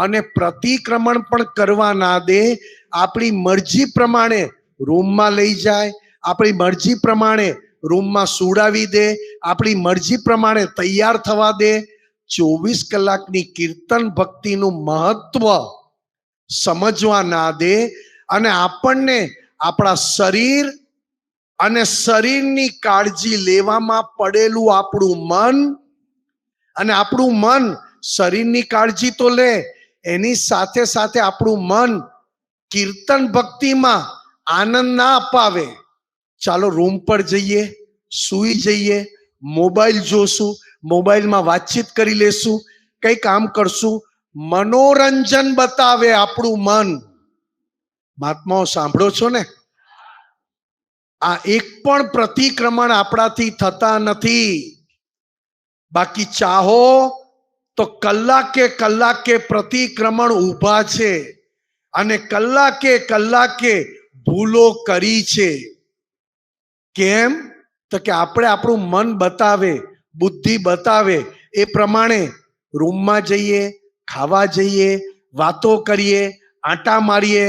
Speaker 3: અને પ્રતિક્રમણ પણ કરવા ના દે. આપણી મરજી પ્રમાણે રૂમમાં લઈ જાય, આપણી મરજી પ્રમાણે રૂમમાં સુડાવી દે, આપણી મરજી પ્રમાણે તૈયાર થવા દે. 24 કલાકની કીર્તન ભક્તિનું મહત્વ સમજવા ના દે, અને આપણને આપણા શરીર અને શરીરની કાળજી લેવામાં પડેલું આપણું મન, અને આપણું મન શરીરની કાળજી તો લે, એની સાથે સાથે આપણું મન કીર્તન ભક્તિમાં આનંદ ના અપાવે. ચાલો રૂમ પર જઈએ, સૂઈ જઈએ, મોબાઈલ જોશું, મોબાઈલમાં વાતચીત કરી લેશું, કઈ કામ કરશું, મનોરંજન બતાવે આપણું મન. મહાત્માઓ સાંભળો છો ને? આ એક પણ પ્રતિક્રમણ આપણાથી થતા નથી. બાકી ચાહો તો કલાકે કલાકે પ્રતિક્રમણ ઊભા છે અને કલાકે કલાકે ભૂલો કરી છે. કેમ? તો કે આપણે આપણું મન બતાવે, બુદ્ધિ બતાવે એ પ્રમાણે રૂમમાં જઈએ, ખાવા જઈએ, વાતો કરીએ, આંટા મારીએ,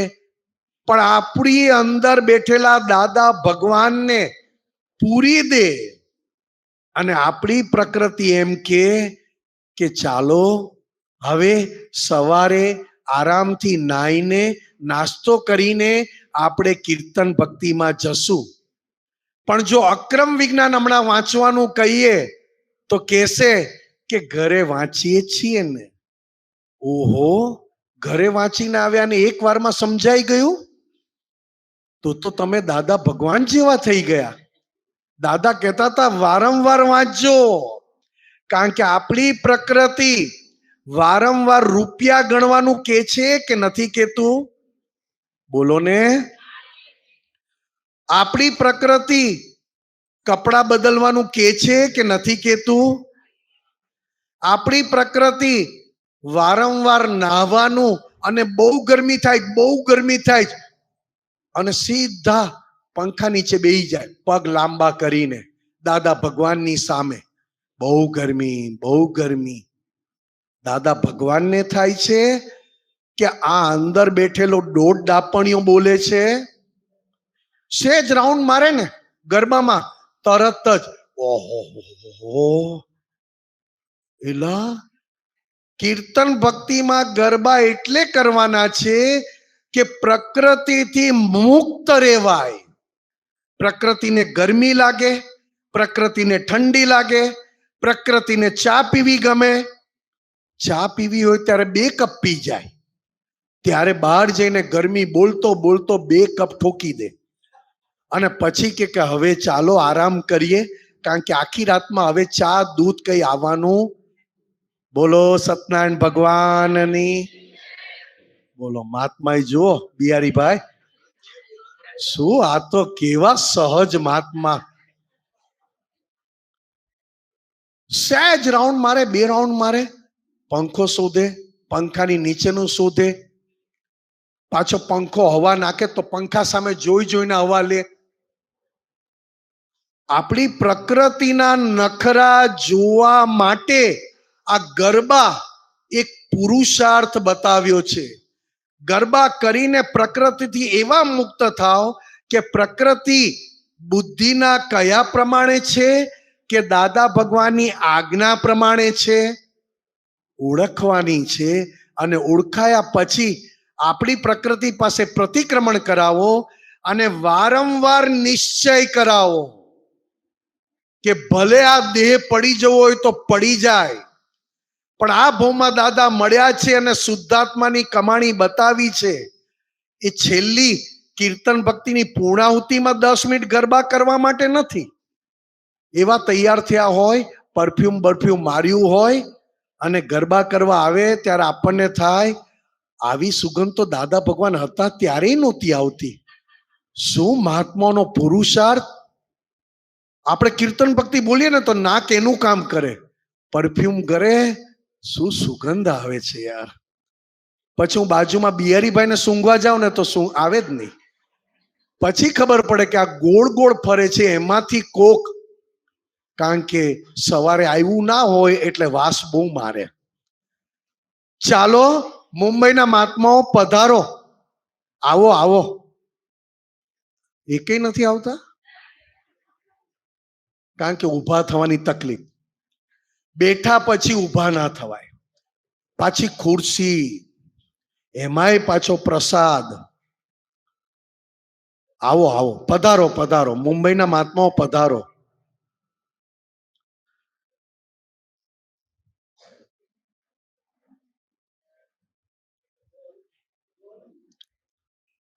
Speaker 3: પણ આપણી અંદર બેઠેલા દાદા ભગવાનને પૂરી દે. અને આપણી પ્રકૃતિ એમ કે ચાલો હવે સવારે આરામથી નાહીને નાસ્તો કરીને આપણે કીર્તન ભક્તિમાં જશું. પણ જો અક્રમ વિજ્ઞાન હમણાં વાંચવાનું કહીએ તો કહેશે કે ઘરે વાંચીએ છીએ ને. ઓહો, ઘરે વાંચીને આવ્યા ને એક વારમાં સમજાઈ ગયું? તો તમે દાદા ભગવાન જેવા થઈ ગયા. દાદા કહેતા હતા વારંવાર વાંચજો, કારણ કે આપણી પ્રકૃતિ વારંવાર રૂપિયા ગણવાનું કે છે કે નથી કેતું? બોલો ને. આપણી પ્રકૃતિ કપડા બદલવાનું કે છે કે નથી કેતું? આપણી પ્રકૃતિ વારંવાર નાહવાનું, અને બહુ ગરમી થાય અને સીધા પંખા નીચે બેસી જાય પગ લાંબા કરીને દાદા ભગવાનની સામે. બહુ ગરમી. દાદા ભગવાનને થાય છે કે આ અંદર બેઠેલો દોઢ ડાપણીઓ બોલે છે? સેજ રાઉન્ડ મારે ને ગરબામાં તરત જ ઓહો. એલા કીર્તન ભક્તિમાં ગરબા એટલે કરવાના છે કે પ્રકૃતિથી મુક્ત રહેવાય. પ્રકૃતિને ગરમી લાગે, પ્રકૃતિને ઠંડી લાગે, પ્રકૃતિને ચા પીવી ગમે. ચા પીવી હોય ત્યારે 2 કપ પી જાય, ત્યારે બહાર જઈને ગરમી બોલતો 2 કપ ઠોકી દે અને પછી કે હવે ચાલો આરામ કરીએ, કારણ કે આખી રાતમાં હવે ચા દૂધ કઈ આવવાનું. બોલો સત્યનારાયણ ભગવાનની. બોલો મહાત્મા. જુઓ બિહારીભાઈ, શું આ તો કેવા સહજ મહાત્મા. સહેજ રાઉન્ડ મારે, 2 રાઉન્ડ મારે, પંખો શોધે, પંખાની નીચેનું શોધે, પાછો પંખો હવા નાખે તો પંખા સામે જોઈને હવા લે. આપણી પ્રકૃતિના નખરા જોવા માટે આ ગરબા એક પુરુષાર્થ બતાવ્યો છે. ગરબા કરીને પ્રકૃતિથી એવા મુક્ત થાવ કે પ્રકૃતિ બુદ્ધિના કયા પ્રમાણે છે કે દાદા ભગવાનની આજ્ઞા પ્રમાણે છે, ઓળખવાની છે. અને ઓળખાયા પછી આપણી પ્રકૃતિ પાસે પ્રતિક્રમણ કરાવો અને વારંવાર નિશ્ચય કરાવો કે ભલે આ દેહ પડી જવો હોય તો પડી જાય, પણ આ ભવમાં દાદા મળ્યા છે અને શુદ્ધાત્માની કમાણી બતાવી છે. એ છેલ્લી કીર્તન ભક્તિની પૂર્ણાહુતિમાં 10 મિનિટ ગરબા કરવા માટે નથી. એવા તૈયાર થયા હોય, પરફ્યુમ માર્યું હોય અને ગરબા કરવા આવે ત્યારે આપણને થાય આવી સુગંધ તો દાદા ભગવાન હતા ત્યારે નહોતી આવતી. શું મહાત્માનો પુરુષાર્થ. આપણે કીર્તન ભક્તિ બોલીએ ને તો નાક એનું કામ કરે, પરફ્યુમ કરે, શું સુગંધ આવે છે યાર. પછી હું બાજુમાં બિહારીભાઈને સૂંઘવા જાઉં ને તો શું આવે જ નહીં. પછી ખબર પડે કે આ ગોળ ગોળ ફરે છે એમાંથી કોક, કારણ કે સવારે આવ્યું ના હોય એટલે વાસ બહુ મારે. ચાલો મુંબઈના મહાત્માઓ પધારો, આવો. એકેય નથી આવતા, કારણ કે ઊભા થવાની તકલીફ. બેઠા પછી ઊભા ના થવાય, પાછી ખુરશી, એમાંય પાછો પ્રસાદ. આવો પધારો. મુંબઈના મહાત્માઓ પધારો.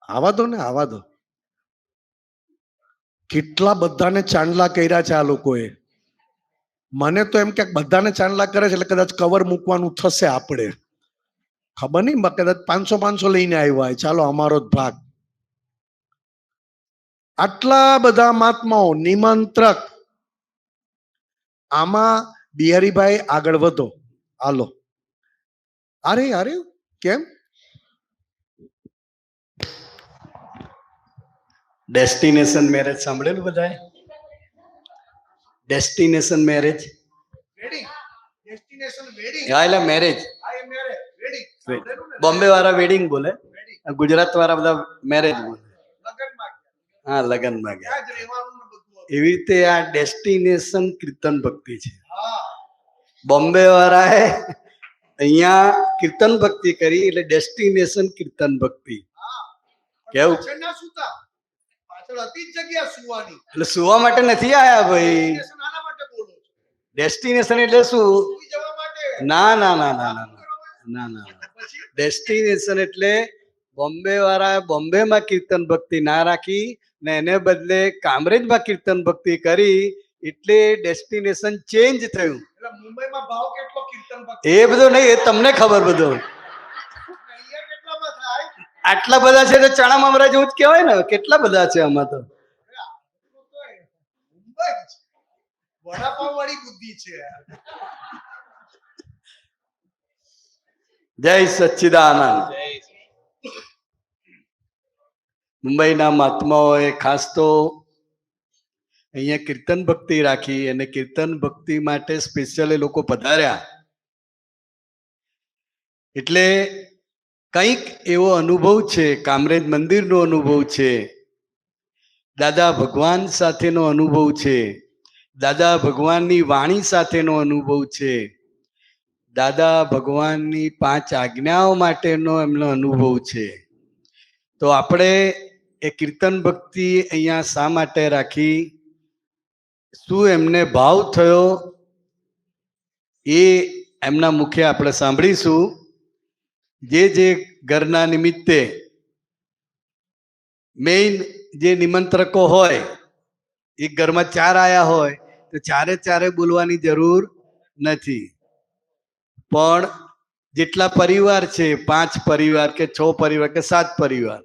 Speaker 3: આવા દો ને, આવા દો. કેટલા બધાને ચાંદલા કર્યા છે આ લોકોએ. મને તો એમ કે બધાને ચાંદલા કરે છે એટલે કદાચ કવર મૂકવાનું થશે આપણે, ખબર નહીં, કદાચ 500 લઈને આવ્યા હોય. ચાલો અમારો જ ભાગ. આટલા બધા મહાત્માઓ નિમંત્રક. આમાં બિહારીભાઈ આગળ વધો, હાલો. અરે અરે કેમ?
Speaker 2: ડેસ્ટિનેશન મેરેજ સાંભળેલું બધાએ? ડેસ્ટિનેશન મેરેજ, હા એટલે મેરેજ. બોમ્બે વાળા વેડિંગ બોલે, ગુજરાત વાળા બધા મેરેજ બોલે. હા, લગ્નમાં ગયા. એવી રીતે આ ડેસ્ટિનેશન કીર્તન ભક્તિ છે. બોમ્બે વાળાએ અહીંયા કીર્તન ભક્તિ કરી એટલે ડેસ્ટિનેશન કીર્તન ભક્તિ. કેવું? એટલે સુવા માટે નથી આયા ભાઈ. ડેસ્ટિનેશન એટલે શું? ના ના ના ના ના ના ના. ડેસ્ટિનેશન એટલે બોમ્બે વાળા બોમ્બેમાં કીર્તન ભક્તિ ના રાખી ને એને બદલે કામરેજમાં કીર્તન ભક્તિ કરી એટલે ડેસ્ટિનેશન ચેન્જ થયું. મુંબઈમાં ભાવ કેટલો કીર્તન ભક્તિ એ બધું નહીં, એ તમને ખબર બધું. આટલા બધા છે તો ચણા મમરા જેવું જ કહેવાય ને. કેટલા બધા છે આમાં તો. વડાપાવ વાળી બુદ્ધિ છે. જય સચ્ચિદાનંદ. મુંબઈના મહાત્માઓએ ખાસ તો અહીંયા કીર્તન ભક્તિ રાખી અને કીર્તન ભક્તિ માટે સ્પેશિયલ એ લોકો પધાર્યા. એટલે કંઈક એવો અનુભવ છે, કામરેજ મંદિરનો અનુભવ છે, દાદા ભગવાન સાથેનો અનુભવ છે, દાદા ભગવાનની વાણી સાથેનો અનુભવ છે, દાદા ભગવાનની 5 આજ્ઞાઓ માટેનો એમનો અનુભવ છે. તો આપણે એ કીર્તન ભક્તિ અહીંયા શા માટે રાખી, શું એમને ભાવ થયો, એ એમના મુખે આપણે સાંભળીશું. જે ઘરના નિમિત્તે મેઇન જે નિમંત્રકો હોય, એક ઘરમાં 4 આયા હોય તો ચારે બોલવાની જરૂર નથી. પણ જેટલા પરિવાર છે, 5 પરિવાર કે 6 પરિવાર કે 7 પરિવાર,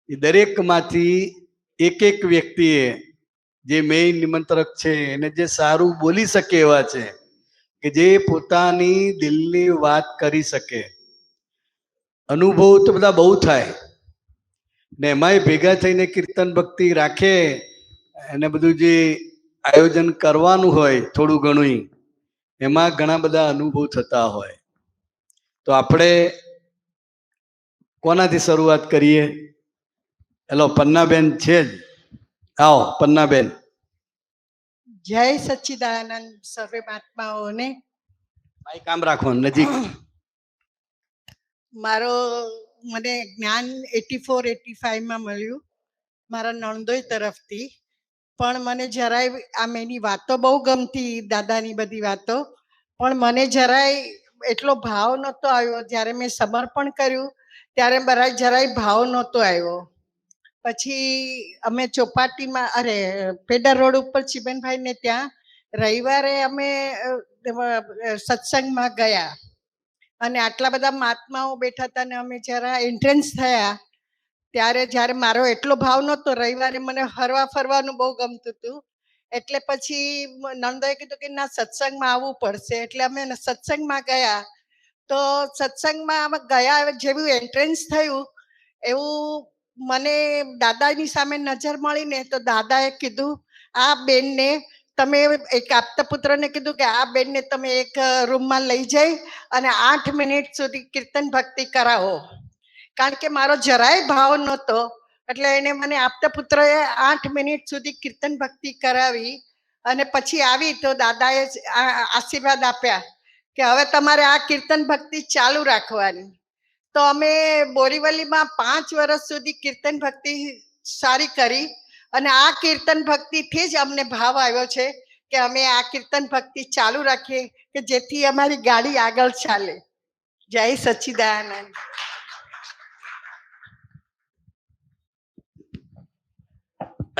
Speaker 2: એ દરેકમાંથી એક વ્યક્તિએ જે મેઇન નિમંત્રક છે એને જે સારું બોલી શકે એવા છે, કે જે પોતાની દિલની વાત કરી શકે. અનુભવ તો બધા બહુ થાય ને એમાંય ભેગા થઈને કીર્તન ભક્તિ રાખે અને બધું જે આયોજન કરવાનું હોય થોડું ઘણું, એમાં ઘણા બધા અનુભવ થતા હોય. તો આપણે કોનાથી શરૂઆત કરીએ? હેલો, પન્નાબેન છે જ, આવો પન્નાબેન.
Speaker 4: જય સચ્ચિદાનંદ સર્વે મહાત્માઓને.
Speaker 2: ભાઈ કામ રાખો નજીક.
Speaker 4: મને જ્ઞાન 84-85માં મળ્યું મારા નણંદોઈ તરફથી. પણ મને જરાય આમ એની વાતો બહુ ગમતી, દાદાની બધી વાતો, પણ મને જરાય એટલો ભાવ નહોતો આવ્યો. જ્યારે મેં સમર્પણ કર્યું ત્યારે જરાય ભાવ નહોતો આવ્યો. પછી અમે ચોપાટીમાં, પેડા રોડ ઉપર ચીબનભાઈ ને ત્યાં રવિવારે અમે સત્સંગમાં ગયા અને આટલા બધા મહાત્માઓ બેઠા હતા ને અમે જરા એન્ટ્રન્સ થયા ત્યારે જ્યારે મારો એટલો ભાવ નહોતો, રવિવારે મને હરવા ફરવાનું બહુ ગમતું હતું. એટલે પછી નંદોએ કીધું કે ના, સત્સંગમાં આવવું પડશે. એટલે અમે સત્સંગમાં ગયા. તો સત્સંગમાં અમે ગયા જેવું એન્ટ્રન્સ થયું એવું મને દાદાની સામે નજર મળીને તો દાદાએ કીધું, આ બેનને તમે, એક આપતા પુત્રને કીધું કે આ બેનને તમે એક રૂમમાં લઈ જઈ અને 8 મિનિટ સુધી કીર્તન ભક્તિ કરાવો. કારણ કે મારો જરાય ભાવ નહોતો, એટલે એને મને આપતા પુત્રએ 8 મિનિટ સુધી કીર્તન ભક્તિ કરાવી અને પછી આવી તો દાદાએ આશીર્વાદ આપ્યા કે હવે તમારે આ કીર્તન ભક્તિ ચાલુ રાખવાની. તો અમે બોરીવલીમાં 5 વર્ષ સુધી કીર્તન ભક્તિ સારી કરી અને આ કીર્તન ભક્તિથી જ અમને ભાવ આવ્યો છે કે અમે આ કીર્તન ભક્તિ ચાલુ રાખીએ કે જેથી અમારી ગાડી આગળ ચાલે. જય સચ્ચિદાનંદ.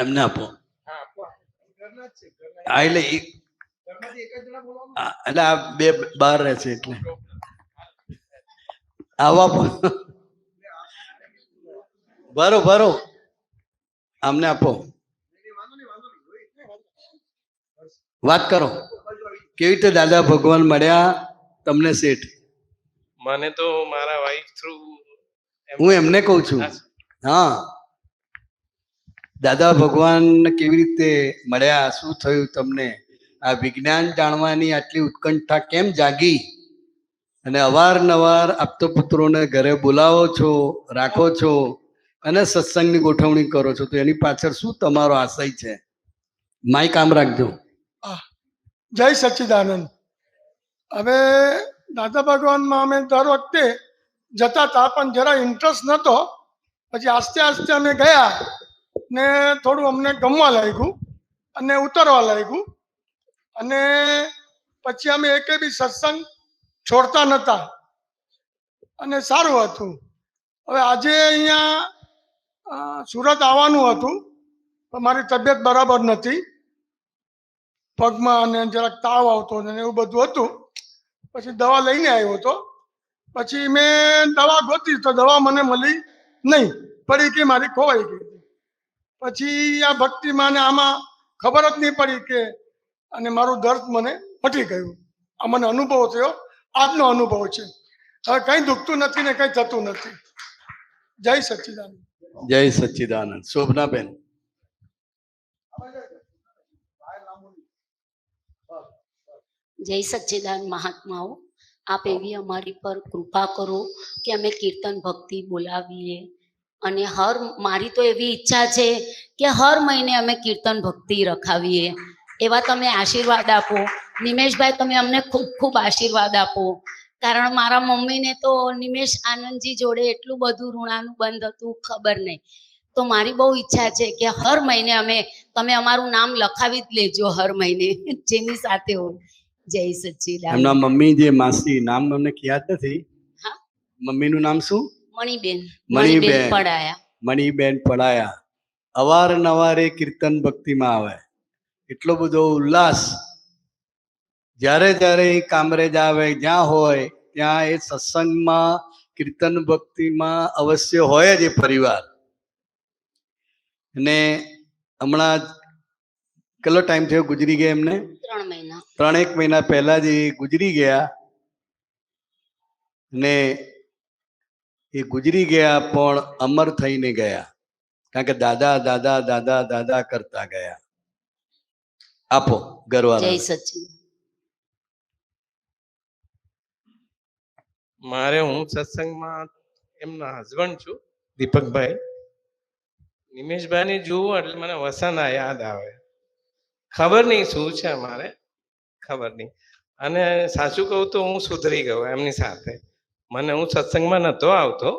Speaker 2: એમને આપો. હા એટલે એટલે આ બે બહાર રહે છે એટલે આવો આપો. ભરો ભરો આમને આપો. વાત કરો કેવી રીતે દાદા ભગવાન મળ્યા તમને શેઠ?
Speaker 1: મને તો મારા વાઈફ થ્રુ
Speaker 2: હું એમને કહું છું. હા દાદા ભગવાન કેવી રીતે મળ્યા, શું થયું તમને? આ વિજ્ઞાન જાણવાની આટલી ઉત્કંઠા કેમ જાગી? અને અવારનવાર આપતો પુત્રોને ઘરે બોલાવો છો, રાખો છો અને સત્સંગની ગોઠવણી કરો છો, તો એની પાછળ શું તમારો આશય છે? માય કામ રાખજો.
Speaker 5: જય સચ્ચિદાનંદ. હવે દાદા ભગવાનમાં અમે દર વખતે જતા હતા, પણ જરા ઇન્ટરેસ્ટ નહોતો. પછી આસ્તે આસ્તે અમે ગયા ને થોડું અમને ગમવા લાગ્યું અને ઉતરવા લાગ્યું, અને પછી અમે એકે બી સત્સંગ છોડતા નહોતા અને સારું હતું. હવે આજે અહીંયા સુરત આવવાનું હતું, પણ મારી તબિયત બરાબર નથી, પગમાં અને જરાક તાવ આવતો ને એવું બધું હતું. પછી દવા લઈને આવ્યો હતો. પછી મેં દવા ગોતી તો દવા મને મળી નહીં, પડી કે મારી ખોવાઈ ગઈ. પછી આ ભક્તિમાં ને આમાં ખબર જ નહીં પડી કે, અને મારું દર્દ મને મટી ગયું. આ મને અનુભવ થયો, આજનો અનુભવ છે. હવે કંઈ દુખતું નથી ને કંઈ થતું નથી. જય સચ્ચિદાનંદ.
Speaker 2: જય સચ્ચિદાનંદ. શોભનાબેન.
Speaker 6: જય સચ્ચિદાનંદ મહાત્માઓ, આપ એવી અમારી પર કૃપા કરો કે અમે કીર્તન ભક્તિ બોલાવીએ. અને મારી તો એવી ઈચ્છા છે કે હર મહિને અમે કીર્તન ભક્તિ રખાવીએ. એવા તમે આશીર્વાદ આપો. નિમેશભાઈ, તમે અમને ખૂબ ખૂબ આશીર્વાદ આપો. કારણ મારા મમ્મીને તો નિમેશ આનંદજી જોડે એટલું બધું ઋણાનું બંધ હતું, ખબર નહીં. તો મારી બહુ ઈચ્છા છે કે હર મહિને તમે અમારું નામ લખાવી જ લેજો હર મહિને, જેની સાથે હોય. જય સચ્ચિદાનંદ.
Speaker 2: એમના મમ્મી જે માસી, નામ અમને યાદ નથી.
Speaker 6: હા,
Speaker 2: મમ્મીનું નામ શું?
Speaker 6: મણીબેન.
Speaker 2: મણીબેન
Speaker 6: પડાયા.
Speaker 2: મણીબેન પડાયા. અવારનવાર એ કીર્તન ભક્તિમાં આવે, એટલો બધો ઉલ્લાસ. જ્યારે જ્યારે એ કામરેજ આવે, જ્યાં હોય ત્યાં એ સત્સંગમાં, કીર્તન ભક્તિમાં અવશ્ય હોય જ એ પરિવાર. અને હમણાં કેટલો ટાઈમ થયો ગુજરી ગયા એમને?
Speaker 6: 3 મહિના.
Speaker 2: 3 મહિના પહેલા જ એ ગુજરી ગયા. ને એ ગુજરી ગયા પણ અમર થઈને ગયા, કારણ કે દાદા દાદા દાદા દાદા કરતા ગયા. આપો ગરવાલા.
Speaker 6: જય સચ્ચિદાનંદ.
Speaker 1: હું સત્સંગમાં એમના હસબન્ડ છું, દીપકભાઈ. નિમેશભાઈને જોવું એટલે મને વસના યાદ આવે. ખબર નહીં શું છે, મારે ખબર નહીં. અને સાચું કહું તો હું સુધરી ગયો એમની સાથે. હું સત્સંગમાં નહોતો આવતો,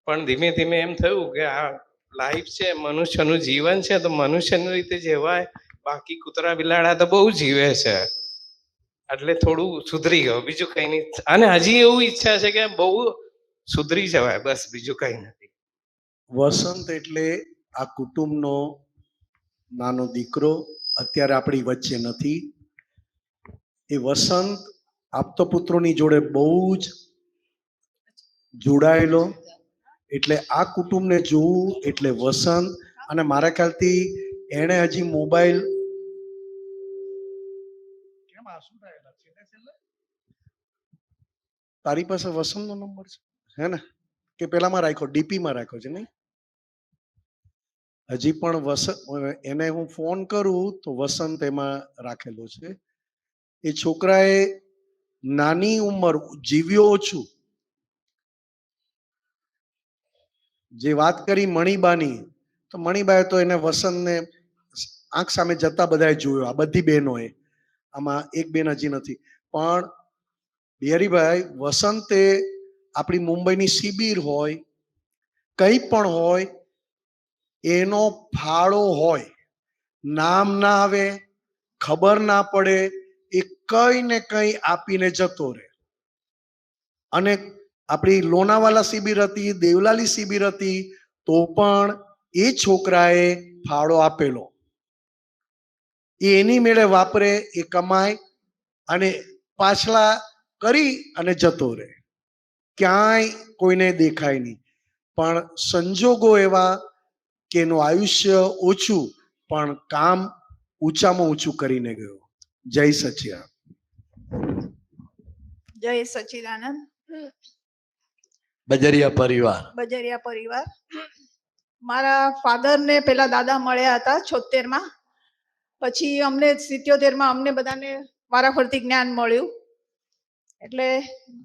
Speaker 1: પણ ધીમે ધીમે એમ થયું કે આ લાઈફ છે, મનુષ્યનું જીવન છે, તો મનુષ્યની રીતે જેવાય. બાકી કૂતરા બિલાડા તો બહુ જીવે છે, એટલે થોડું સુધરી ગયો, બીજું કઈ નહીં. અને હજી એવું ઈચ્છા છે કે બહુ સુધરી જવાય, બસ બીજું કઈ નથી.
Speaker 3: વસંત એટલે આ કુટુંબનો નાનો દીકરો, અત્યારે આપણી વચ્ચે નથી. એ વસંત આપતો પુત્રોની જોડે બહુ જ જોડાયેલો, એટલે આ કુટુંબને જોવું એટલે વસંત. અને મારા ખ્યાલથી એણે હજી મોબાઈલ તારી પાસે વસંતનો નંબર છે હે ને, કે પેલામાં રાખ્યો, ડીપીમાં રાખ્યો છે નહીં? હજી પણ વસંત, એને હું ફોન કરું તો વસંત એમાં રાખેલો છે. એ છોકરાએ નાની ઉંમર જીવ્યો ઓછું. જે વાત કરી મણીબાની, તો મણીબાએ તો એને વસંતને આંખ સામે જતા બધાએ જોયો, આ બધી બહેનોએ. આમાં એક બેન હજી નથી, પણ બિહારીભાઈ, વસંતે આપણી મુંબઈની શિબિર હોય, કંઈ પણ હોય, એનો ફાળો હોય. નામ ના આવે, ખબર ના પડે, એ કઈ ને કઈ આપીને જતો રહે. અને આપણી લોનાવાલા શિબિર હતી, દેવલાલી શિબિર હતી, તો પણ એ છોકરાએ ફાળો આપેલો, એ એની મેળે વાપરે, એ કમાય અને પાછલા કરી અને જતો રહે, ક્યાંય કોઈને દેખાય નહીં. પણ સંજોગો એવા કે એનું આયુષ્ય ઓછું પણ કામ ઊંચામાં ઊંચું કરીને ગયો. જય સચિદાનંદ.
Speaker 7: જય સચ્ચિદાનંદ.
Speaker 2: બજરિયા પરિવાર.
Speaker 7: બજરિયા પરિવાર. મારા ફાધર ને પેલા દાદા મળ્યા હતા 76 માં, પછી અમને 77 માં અમને બધાને વારાફરતી જ્ઞાન મળ્યું. એટલે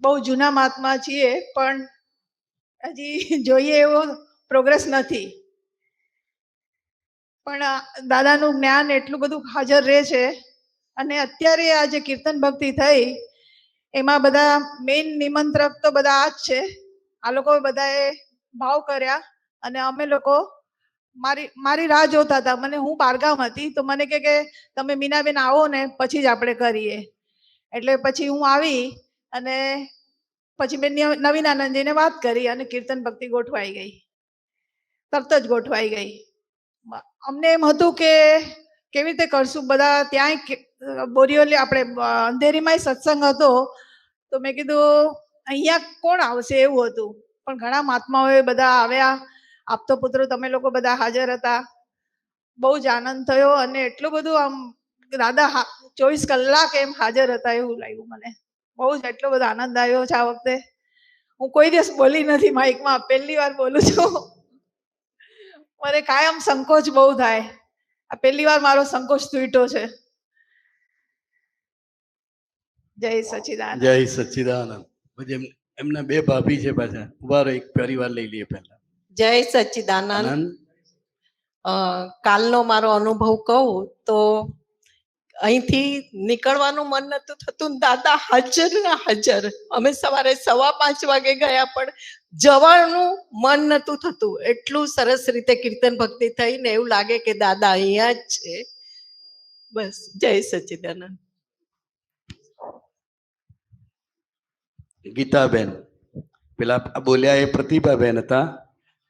Speaker 7: બહુ જૂના મહાત્મા છીએ પણ હજી જોઈએ એવો પ્રોગ્રેસ નથી. પણ દાદાનું જ્ઞાન એટલું બધું હાજર રહે છે. અને અત્યારે આ જે કીર્તન ભક્તિ થઈ એમાં બધા મેઇન નિમંત્રક તો બધા આ જ છે. આ લોકો બધાએ ભાવ કર્યા અને અમે લોકો મારી રાહ જોતા હતા. હું બારગામ હતી તો મને કે તમે મીનાબેન આવો ને પછી જ આપણે કરીએ. એટલે પછી હું આવી અને પછી મેં નવીન આનંદજીને વાત કરી અને કીર્તન ભક્તિ ગોઠવાઈ ગઈ, તરત જ ગોઠવાઈ ગઈ. અમને એમ હતું કે કેવી રીતે કરશું, બધા ત્યાંય બોરીઓલી આપણે અંધેરીમાંય સત્સંગ હતો તો મેં કીધું અહીંયા કોણ આવશે એવું હતું. પણ ઘણા મહાત્માઓએ બધા આવ્યા, આપતો પુત્રો તમે લોકો બધા હાજર હતા. બહુ જ આનંદ થયો અને એટલું બધું આમ દાદા 24 કલાક એમ હાજર હતા એવું લાગ્યું મને. બહુ જ એટલો બધો આનંદ આવ્યો છે આ વખતે. હું કોઈ દિવસ બોલી નથી માઇકમાં, પહેલી વાર બોલું છું. મને કાયમ સંકોચ બહુ થાય, આ પહેલી વાર મારો સંકોચ તૂટ્યો છે. જય સચ્ચિદાનંદ.
Speaker 2: જય સચ્ચિદાનંદ. પછી એમના બે ભાભી છે પાછા. ઉભા રહો, એક પરિવાર લઈ લઈએ પહેલા.
Speaker 8: જય સચ્ચિદાનંદ.
Speaker 2: આનંદ.
Speaker 8: કાલનો મારો અનુભવ કહું તો અહીંથી નીકળવાનું મન નતું થતું ને દાદા હાજર ને હાજર. અમે સવારે 5:15 વાગે ગયા પણ જવાનું મન નતું થતું. એટલું સરસ રીતે કીર્તન ભક્તિ થઈ ને એવું લાગે કે દાદા અહીંયા જ છે. બસ જય સચ્ચિદાનંદ.
Speaker 2: ગીતાબેન. પેલા બોલ્યા એ પ્રતિભાબેન હતા,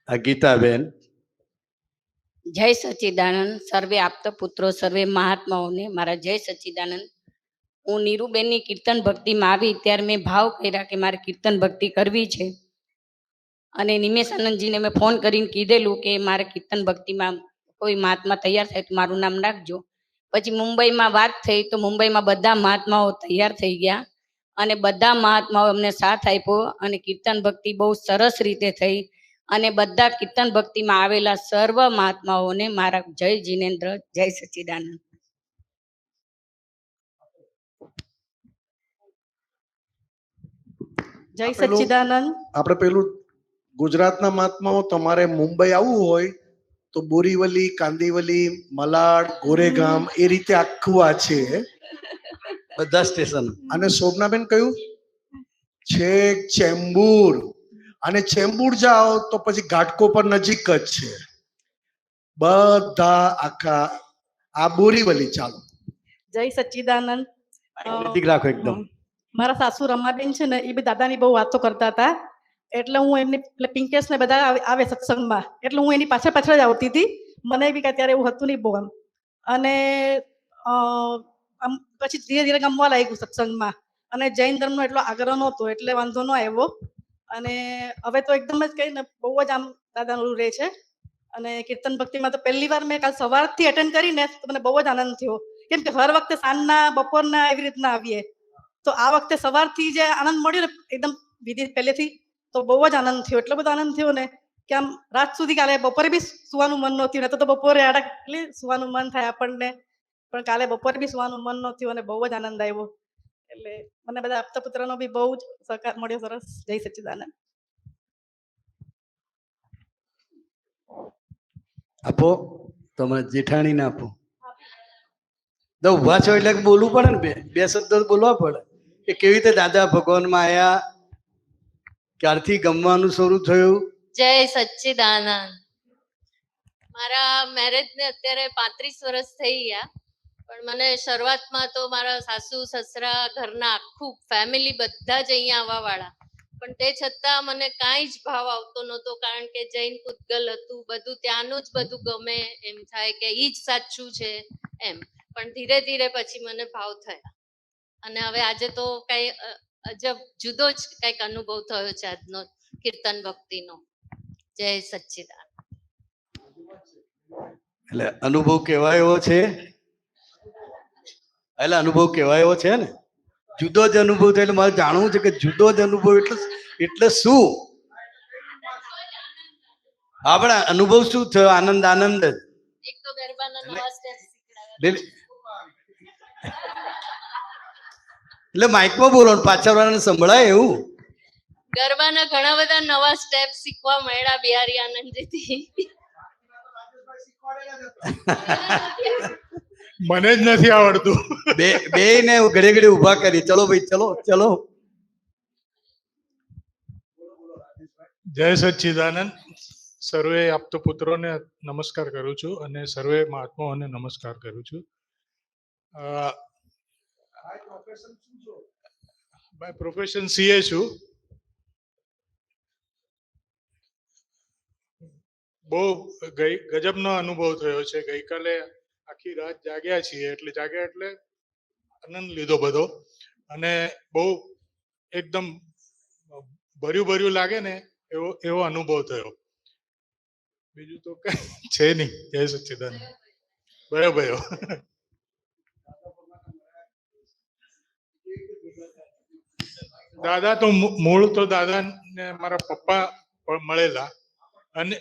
Speaker 2: આ ગીતાબેન.
Speaker 6: જય સચ્ચિદાનંદ. સર્વે આપતા પુત્રો, સર્વે મહાત્માઓને મારા જય સચ્ચિદાનંદ. હું નીરુબેનની કીર્તન ભક્તિમાં આવી ત્યારે મેં ભાવ કર્યા કે મારે કીર્તન ભક્તિ કરવી છે. અને નિમેશ આનંદજીને મેં ફોન કરીને કીધેલું કે મારે કીર્તન ભક્તિમાં કોઈ મહાત્મા તૈયાર થાય તો મારું નામ નાખજો. પછી મુંબઈમાં વાત થઈ તો મુંબઈમાં બધા મહાત્માઓ તૈયાર થઈ ગયા અને બધા મહાત્માઓ અમને સાથ આપ્યો અને કીર્તન ભક્તિ બહુ સરસ રીતે થઈ. અને બધા કીર્તન ભક્તિમાં આવેલા સર્વ મહાત્માઓને મારા જય જીનેન્દ્ર, જય સચ્ચિદાનંદ.
Speaker 8: જય સચ્ચિદાનંદ.
Speaker 3: આપણે પેલું ગુજરાતના મહાત્માઓ તમારે મુંબઈ આવવું હોય તો બોરીવલી, કાંદીવલી, મલાડ, ગોરેગામ એ રીતે આખું આ છે
Speaker 2: બધા સ્ટેશન.
Speaker 3: અને શોભનાબેન કયું છેક ચેમ્બુર. અને ચેમ્બુર જાઓ તો પછી ઘાટકોપર નજીક જ છે. બધા આખા આ બોરીવલી. ચાલો.
Speaker 8: જય સચ્ચિદાનંદ.
Speaker 2: નજીક રાખો એકદમ.
Speaker 8: મારા સાસુ રમાબેન છે ને એ બી દાદાની બહુ વાતો કરતા હતા. એટલે હું એમની પિંકેશ ને બધા આવે સત્સંગમાં એટલે હું એની પાછળ પાછળ જ આવતી હતી. મને બી કાંઈ ત્યારે એવું હતું નહીં બહુ આમ. અને પછી ધીરે ધીરે ગમવા લાગ્યું સત્સંગમાં. અને જૈન ધર્મનો એટલો આગ્રહ નહોતો એટલે વાંધો ન આવ્યો. અને હવે તો એકદમ જ કહીને બહુ જ આમ દાદાનું રહે છે. અને કીર્તન ભક્તિમાં તો પહેલી વાર મેં કાલ સવારથી એટેન્ડ કરીને તો મને બહુ જ આનંદ થયો. કેમ કે હર વખતે સાંજના બપોરના એવી રીતના આવીએ તો આ વખતે સવારથી જે આનંદ મળ્યો ને એકદમ વિધિ પહેલેથી તો બહુ જ આનંદ થયો. એટલો બધો આનંદ થયો ને કે આમ રાત સુધી કાલે બપોરે બી સુવાનું મન નહોતું. નતો તો બપોરે એટલે સુવાનું મન થાય આપણને, પણ કાલે બપોરે બી સુવાનું મન નહોતું અને બહુ જ આનંદ આવ્યો. એટલે મને બધા આપતા પુત્રનો બી બહુ જ સહકાર મળ્યો. સરસ. જય સચ્ચિદાનંદ.
Speaker 2: આપો તમારે જેઠાણીને આપો. તો ઉભા છો એટલે બોલવું પડે ને, બે શબ્દ બોલવા પડે કે કેવી રીતે દાદા ભગવાનમાં આયા, ક્યારથી ગમવાનું શરૂ થયું.
Speaker 9: જય સચ્ચિદાનંદ. મારા મેરેજ ને અત્યારે 35 વર્ષ થઈ ગયા, પણ મને શરૂઆતમાં તો મારા સાસુ સસરા ઘરના આખું ફેમિલી બધા જ અહીંયા આવવા વાળા પણ તે છતાં મને કાંઈ જ ભાવ આવતો નહોતો, કારણ કે જૈન પૂતગલ હતું, બધું ત્યાંનું જ બધું ગમે, એમ થાય કે ઈ જ સાચું છે એમ. પણ ધીરે ધીરે પછી મને ભાવ થયા, અને હવે આજે તો કઈ અજબ જુદો જ કઈક અનુભવ થયો છે આજનો કીર્તન ભક્તિનો. જય સચ્ચિદાનંદ.
Speaker 2: એટલે અનુભવ કેવાય એવો છે, એટલે અનુભવ કેવાય એવો છે ને, જુદો જ અનુભવ થાય. એટલે મારે જાણવું છે કે જુદો જ અનુભવ એટલે શું? આપણે અનુભવ શું થયો? આનંદ આનંદ જ.
Speaker 9: એક તો ગરબાના નવા સ્ટેપ શીખડાવ્યા.
Speaker 2: એટલે માઇકમાં બોલો, પાછળ વાળાને સંભળાય એવું.
Speaker 9: ગરબાના ઘણા બધા નવા સ્ટેપ શીખવા મળ્યા બિહારી આનંદજીથી.
Speaker 10: મને જ નથી આવડતું.
Speaker 2: બે ને ઘડી ઘડી ઉભા કરી. ચલો ભાઈ, ચલો ચલો.
Speaker 10: જય સચ્ચિદાનંદ. સર્વે આપતો પુત્રોને નમસ્કાર કરું છું અને સર્વે મહાત્માઓને નમસ્કાર કરું છું. બાય પ્રોફેશન સીએ છું. બહુ ગજબનો અનુભવ થયો છે. ગઈકાલે આખી રાત જાગ્યા છીએ, એટલે આનંદ લીધો બધો, અને બહુ એકદમ ભર્યું લાગે ને એવો અનુભવ થયો. બીજું તો કઈ છે નહીં. જય સચ્ચિદાનંદ. બરાબર. દાદા તો મૂળ તો દાદા ને મારા પપ્પા મળેલા, અને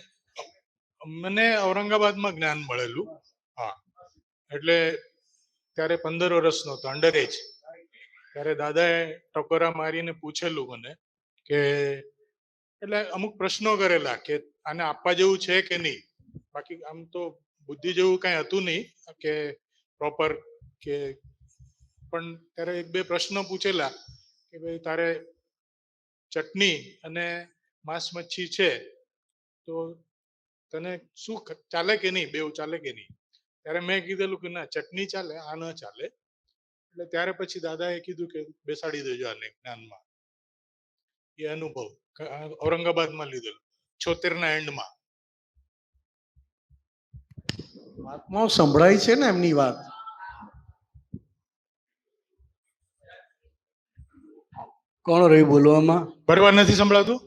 Speaker 10: મને ઔરંગાબાદમાં જ્ઞાન મળેલું. હા, એટલે ત્યારે 15 વર્ષનો હતો, અંડર એજ. ત્યારે દાદાએ ટકોરા મારીને પૂછેલું મને કે, એટલે અમુક પ્રશ્નો કરેલા કે આને આપવા જેવું છે કે નહીં. બાકી આમ તો બુદ્ધિ જેવું કઈ હતું નહીં કે પ્રોપર કે, પણ ત્યારે 1-2 પ્રશ્નો પૂછેલા કે ભાઈ તારે ચટણી અને માંસ મચ્છી છે તો તને શું ચાલે કે નહીં, બેવ ચાલે કે નહીં. ત્યારે મેં કીધેલું કે ના, ચટણી ચાલે, આ ન ચાલે. એટલે ત્યારે પછી દાદાએ કીધું કે બેસાડી દેજો આને જ્ઞાનમાં. એ અનુભવ ઔરંગાબાદમાં લીધેલો, 76 ના એન્ડમાં.
Speaker 3: મહાત્માઓ સંભળાય છે ને એમની વાત?
Speaker 2: કોણ રહ્યું બોલવામાં?
Speaker 10: બરાબર નથી સંભળાતું?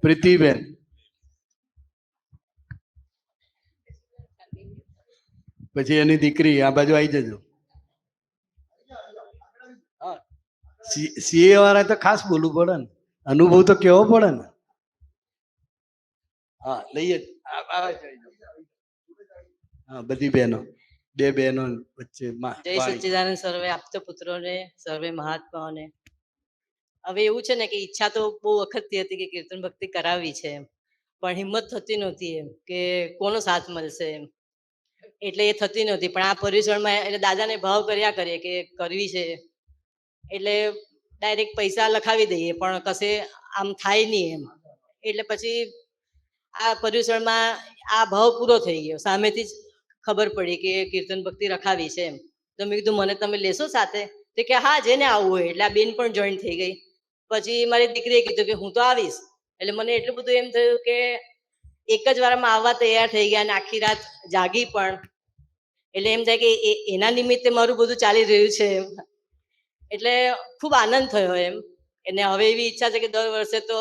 Speaker 2: પ્રીતિબેન. પછી એની દીકરી આ બાજુ આવી જજો. સીએ વાળા તો ખાસ બોલવું પડે ને, અનુભવ તો કેવો પડે ને. હા, લઈએ. હા, બધી બહેનો, 2 બહેનો વચ્ચે.
Speaker 11: જય સચ્ચિદાનંદ સર્વે આપતો પુત્રોને, સર્વે મહાત્માઓને. હવે એવું છે ને કે ઈચ્છા તો બહુ વખતથી હતી કે કીર્તન ભક્તિ કરાવવી છે, પણ હિંમત થતી નહોતી એમ કે કોનો સાથ મળશે એમ, એટલે એ થતી નહોતી. પણ આ પરિસરમાં એટલે દાદાને ભાવ કર્યા કરીએ કે કરવી છે, એટલે ડાયરેક્ટ પૈસા લખાવી દઈએ પણ કશે આમ થાય નહીં એમ. એટલે પછી આ પરિસરમાં આ ભાવ પૂરો થઈ ગયો. સામેથી જ ખબર પડી કે કીર્તન ભક્તિ રખાવી છે એમ. તો મેં કીધું મને તમે લેશો સાથે? તો કે હા, જેને આવવું હોય. એટલે આ બેન પણ જોઈન થઈ ગઈ. પછી મારી દીકરીએ કીધું કે હું તો આવીશ. એટલે મને એટલું બધું એમ થયું કે એક જ વારમાં આવવા તૈયાર થઈ ગયા, અને આખી રાત જાગી પણ. એટલે એમ થાય કે એના નિમિત્તે મારું બધું ચાલી રહ્યું છે એમ. એટલે ખૂબ આનંદ થયો એમ. અને હવે એવી ઈચ્છા છે કે દર વર્ષે તો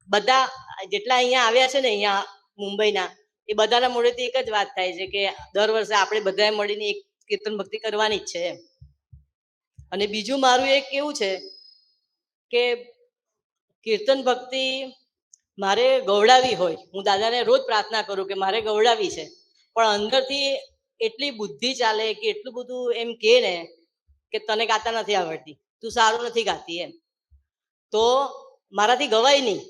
Speaker 11: બધા જેટલા અહીંયા આવ્યા છે ને, અહીંયા મુંબઈના, એ બધાના મોઢેથી એક જ વાત થાય છે કે દર વર્ષે આપણે બધાએ મળીને એક કીર્તન ભક્તિ કરવાની જ છે એમ. અને બીજું મારું એક કેવું છે કે કીર્તન ભક્તિ મારે ગવડાવી હોય, હું દાદાને રોજ પ્રાર્થના કરું કે મારે ગવડાવી છે, પણ અંદરથી એટલી બુદ્ધિ ચાલે કે એટલું બધું એમ કે ને કે તને ગાતા નથી આવડતી, તું સારું નથી ગાતી એમ, તો મારાથી ગવાય નહીં.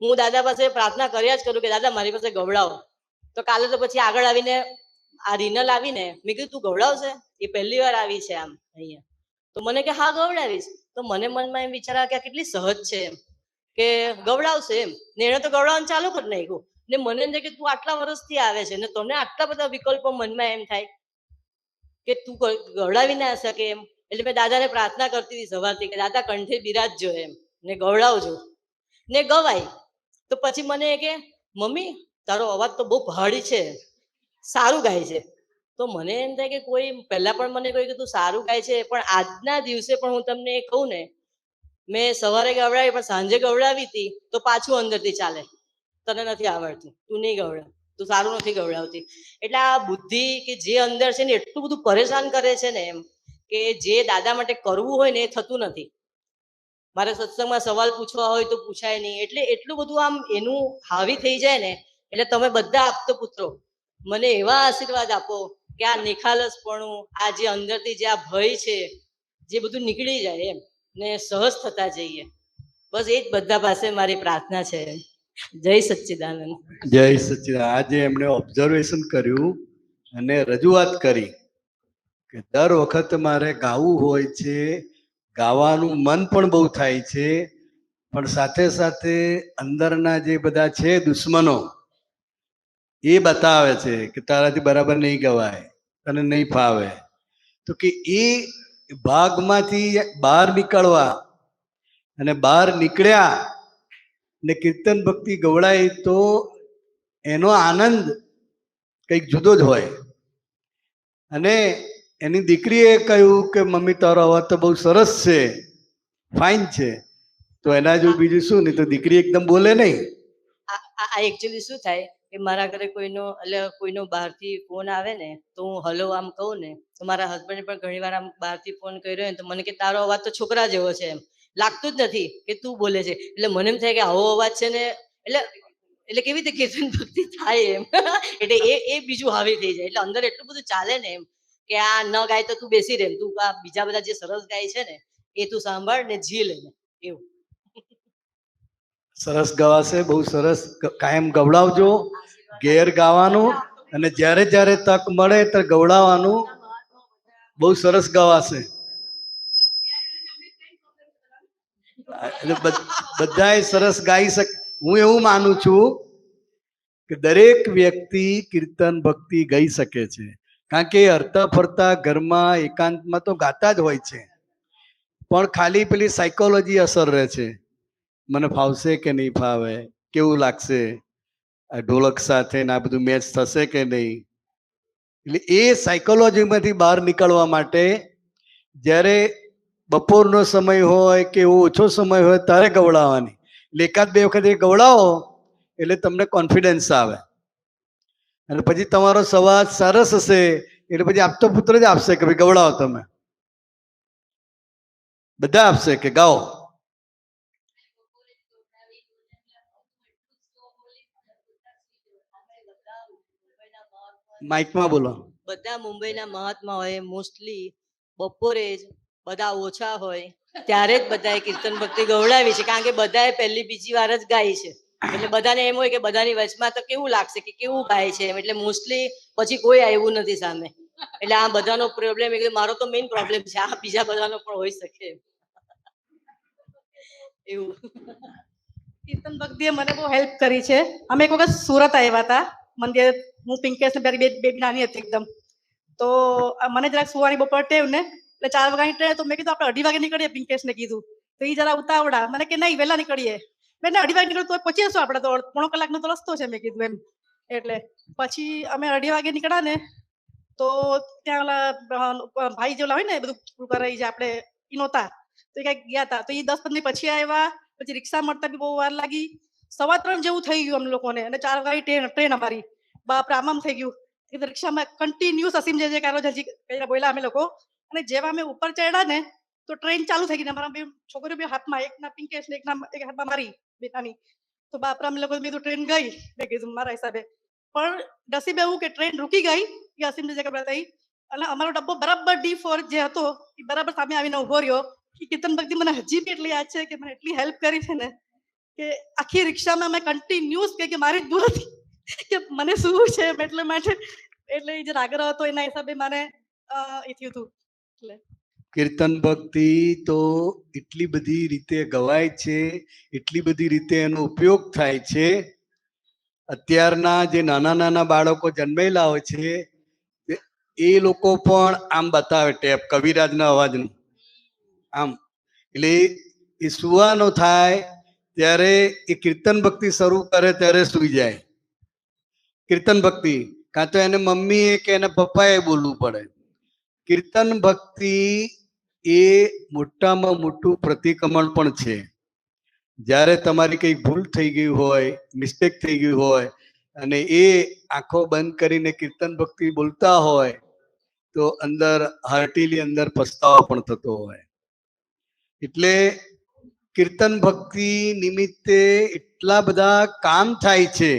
Speaker 11: હું દાદા પાસે પ્રાર્થના કર્યા જ કરું કે દાદા મારી પાસે ગવડાવો. તો કાલે તો પછી આગળ આવીને આ રીનલ આવીને મેં કીધું તું ગવડાવશે? એ પહેલી વાર આવી છે આમ અહીંયા. તો મને કે હા ગવડાવીશ. તો મને મનમાં એમ વિચાર આવ્યો કે આ કેટલી સહજ છે એમ કે ગવડાવશે એમ. ને એને તો ગવડાવવાનું ચાલુ કરી નાખ્યું. ને મને એમ થાય કે તું આટલા વર્ષથી આવે છે ને તને આટલા બધા વિકલ્પો મનમાં એમ થાય કે તું ગવડાવી ના શકે એમ. એટલે મેં દાદાને પ્રાર્થના કરતી હતી સવારથી કે દાદા કંઠે બિરાજજો એમ. ને ગવડાવજો ને ગવાય. તો પછી મને કે મમ્મી તારો અવાજ તો બહુ પહાડી છે, સારું ગાય છે. તો મને એમ થાય કે કોઈ પહેલા પણ મને કહ્યું કે તું સારું ગાય છે, પણ આજના દિવસે પણ હું તમને કહું ને, મેં સવારે ગવડાવી પણ સાંજે ગવડાવી હતી તો પાછું અંદરથી ચાલે, તને નથી આવડતું, તું નહીં ગવડાવ, તું સારું નથી ગવડાવતી. એટલે આ બુદ્ધિ કે જે અંદર છે ને એટલું બધું પરેશાન કરે છે ને, એમ કે જે દાદા માટે કરવું હોય ને એ થતું નથી. મારે સત્સંગમાં સવાલ પૂછવા હોય તો પૂછાય નહીં. એટલે એટલું બધું આમ એનું હાવી થઈ જાય ને. એટલે તમે બધા આપતો પુત્રો મને એવા આશીર્વાદ આપો કે આ નિખાલસપણું, આ જે અંદરથી જે આ ભય છે, જે બધું નીકળી જાય એમ ને સહજ થતા જઈએ. બસ એ જ બધા પાસે મારી પ્રાર્થના છે. જય સચ્ચિદાનંદ.
Speaker 2: જય સચ્ચિદાનંદ. આજે એમણે ઓબ્ઝર્વેશન કર્યું અને રજૂઆત કરી કે દર વખત મારે ગાવું હોય છે, ગાવાનું મન પણ બહુ થાય છે, પણ સાથે સાથે અંદરના જે બધા છે દુશ્મનો એ બતાવે છે કે તારાથી બરાબર નહીં ગવાય, તને નહીં ફાવે. તો કે એ ભાગમાંથી બહાર નીકળવા, અને બહાર નીકળ્યા ને કીર્તન ભક્તિ ગવડાય તો એનો આનંદ કંઈક જુદો જ હોય. અને એની દીકરીએ કહ્યું કે મમ્મી તારો અવાજ તો બહુ સરસ છે, ફાઇન છે. તો એના જો બીજું શું, નહીં તો દીકરી એકદમ બોલે નહીં.
Speaker 11: આ એકચ્યુઅલી શું થાય કે મારા ઘરે કોઈનો બહારથી ફોન આવે ને તો હું હલો આમ કહું ને તો મારા હસબન્ડે પણ ઘણી વાર આમ બહારથી ફોન કર્યો ને તો મને કે તારો અવાજ તો છોકરા જેવો છે, એમ લાગતું જ નથી કે તું બોલે છે. એટલે મને એમ થાય કે આવો અવાજ છે ને, એટલે કેવી રીતે કીર્તન ભક્તિ થાય એમ. એટલે એ બીજું હાવી થઈ જાય. એટલે અંદર એટલું બધું ચાલે ને એમ કે આ ન ગાય તો તું બેસી રહે, તું આ બીજા બધા જે સરસ ગાય છે ને એ તું સાંભળ ને જી લે ને એવું.
Speaker 2: સરસ ગવાશે, બહુ સરસ. કાયમ ગવડાવજો, ઘેર ગાવાનું, અને જ્યારે જ્યારે તક મળે ત્યારે ગવડાવવાનું. બહુ સરસ ગવાશે. એટલે બધાએ સરસ ગાઈ શકે. હું એવું માનું છું કે દરેક વ્યક્તિ કીર્તન ભક્તિ ગાઈ શકે છે, કારણ કે હરતા ફરતા ઘરમાં એકાંતમાં તો ગાતા જ હોય છે, પણ ખાલી પેલી સાયકોલોજી અસર રહે છે. મને ફાવશે કે નહીં ફાવે, કેવું લાગશે, આ ઢોલક સાથે આ બધું મેચ થશે કે નહીં. એટલે એ સાયકોલોજીમાંથી બહાર નીકળવા માટે જ્યારે બપોરનો સમય હોય કે એવો ઓછો સમય હોય ત્યારે ગવડાવવાની. એટલે એકાદ બે વખત એ ગવડાવો એટલે તમને કોન્ફિડન્સ આવે, અને પછી તમારો સંવાદ સરસ હશે એટલે પછી આપતો પુત્ર જ આપશે કે ભાઈ ગવડાવો, તમે બધા આપશે કે ગાઓ. માઇકમાં બોલો.
Speaker 11: બધા મુંબઈના મહાત્મા હોય મોસ્ટલી બપોરે જ બધા ઓછા હોય ત્યારે જ બધાએ કીર્તન ભક્તિ ગવડાવી છે, કારણ કે બધાએ પહેલી બીજી વાર જ ગાઈ છે. એટલે બધાને એમ હોય કે બધાની વચમાં તો કેવું લાગશે, કે કેવું ગાય છે. એટલે મોસ્ટલી પછી કોઈ આવ્યું નથી સામે. એટલે આ બધાનો પ્રોબ્લેમ, એટલે મારો તો મેઇન પ્રોબ્લેમ છે, આ બીજા બધાનો પણ હોઈ શકે એવું.
Speaker 8: કીર્તન ભક્તિએ મને બહુ હેલ્પ કરી છે. અમે એક વખત સુરત આવ્યા હતા મંદિર, હું પિંકેશ ને બે નાની હતી એકદમ. તો મને જરાક સુવાની બપોર ટેવ ને, એટલે 4 વાગ્યાની ટ્રેન. તો મેં કીધું આપણે 2:30 વાગે નીકળીએ, પિંકેશ ને કીધું. તો એ જરા ઉતાવળા, મને કે નહીં વહેલા નીકળીએ. મેં 2:30 વાગે નીકળ્યું તો પહોંચીશું આપણે, તો 1.5 કલાકનો તો રસ્તો છે મેં કીધું એમ. એટલે પછી અમે 2:30 વાગે નીકળ્યા ને તો ત્યાં ઓલા ભાઈ જેવલા હોય ને બધું કરે છે આપણે ઈ નહોતા. તો એ ક્યાંક ગયા હતા, તો એ 10-15 પછી આવ્યા. પછી રિક્ષા મળતા બી બહુ વાર લાગી. 3:15 જેવું થઈ ગયું અમ લોકોને, અને 4 વાગે ટ્રેન અમારી. બાપરે આમ થઈ ગયું. રિક્ષામાં કન્ટિન્યુઅસ અસીમ જે કારો હજી કઈ બોલ્યા અમે લોકો. અને જેવા અમે ઉપર ચડ્યા ને તો ટ્રેન ચાલુ થઈ ગઈ. અમારા બે છોકરીઓ બે હાથમાં, એકના પિંકેશ ને એક હાથમાં મારી બેટાની. તો બાપરા અમે લોકો કીધું ટ્રેન ગઈ, મેં કીધું મારા હિસાબે. પણ નસીબ એવું કે ટ્રેન રૂકી ગઈ એ અસીમ જે જગ્યા થઈ, અને અમારો ડબ્બો બરાબર D4 જે હતો એ બરાબર સામે આવીને ઉભો રહ્યો. કીર્તન ભક્તિ મને હજી બી એટલી યાદ છે કે મને એટલી હેલ્પ કરી છે ને, કે આખી રિક્ષામાં અમે કન્ટિન્યુઅસ કે મારી જ ભૂલ હતી કે મને શું છે એટલે માટે. એટલે એ જે આગ્રહ હતો એના હિસાબે મને એ થયું હતું. એટલે
Speaker 2: કીર્તન ભક્તિ તો એટલી બધી રીતે ગવાય છે, એટલી બધી રીતે એનો ઉપયોગ થાય છે. અત્યારના જે નાના નાના બાળકો જન્મેલા હોય છે એ લોકો પણ આમ બતાવે ટેપ કવિરાજના અવાજનું આમ. એટલે એ સુવાનો થાય ત્યારે એ કીર્તન ભક્તિ શરૂ કરે ત્યારે સૂઈ જાય. કીર્તન ભક્તિ કાં તો એને મમ્મીએ કે એને પપ્પાએ બોલવું પડે. કીર્તન ભક્તિ એ મોટામાં મોટું પ્રતિક્રમણ પણ છે. જ્યારે તમારી કંઈ ભૂલ થઈ ગઈ હોય, મિસ્ટેક થઈ ગઈ હોય અને એ આંખો બંધ કરીને કીર્તન ભક્તિ બોલતા હોય તો અંદર હાર્ટીલી અંદર પસ્તાવો પણ થતો હોય. એટલે કીર્તન ભક્તિ નિમિત્તે એટલા બધા કામ થાય છે.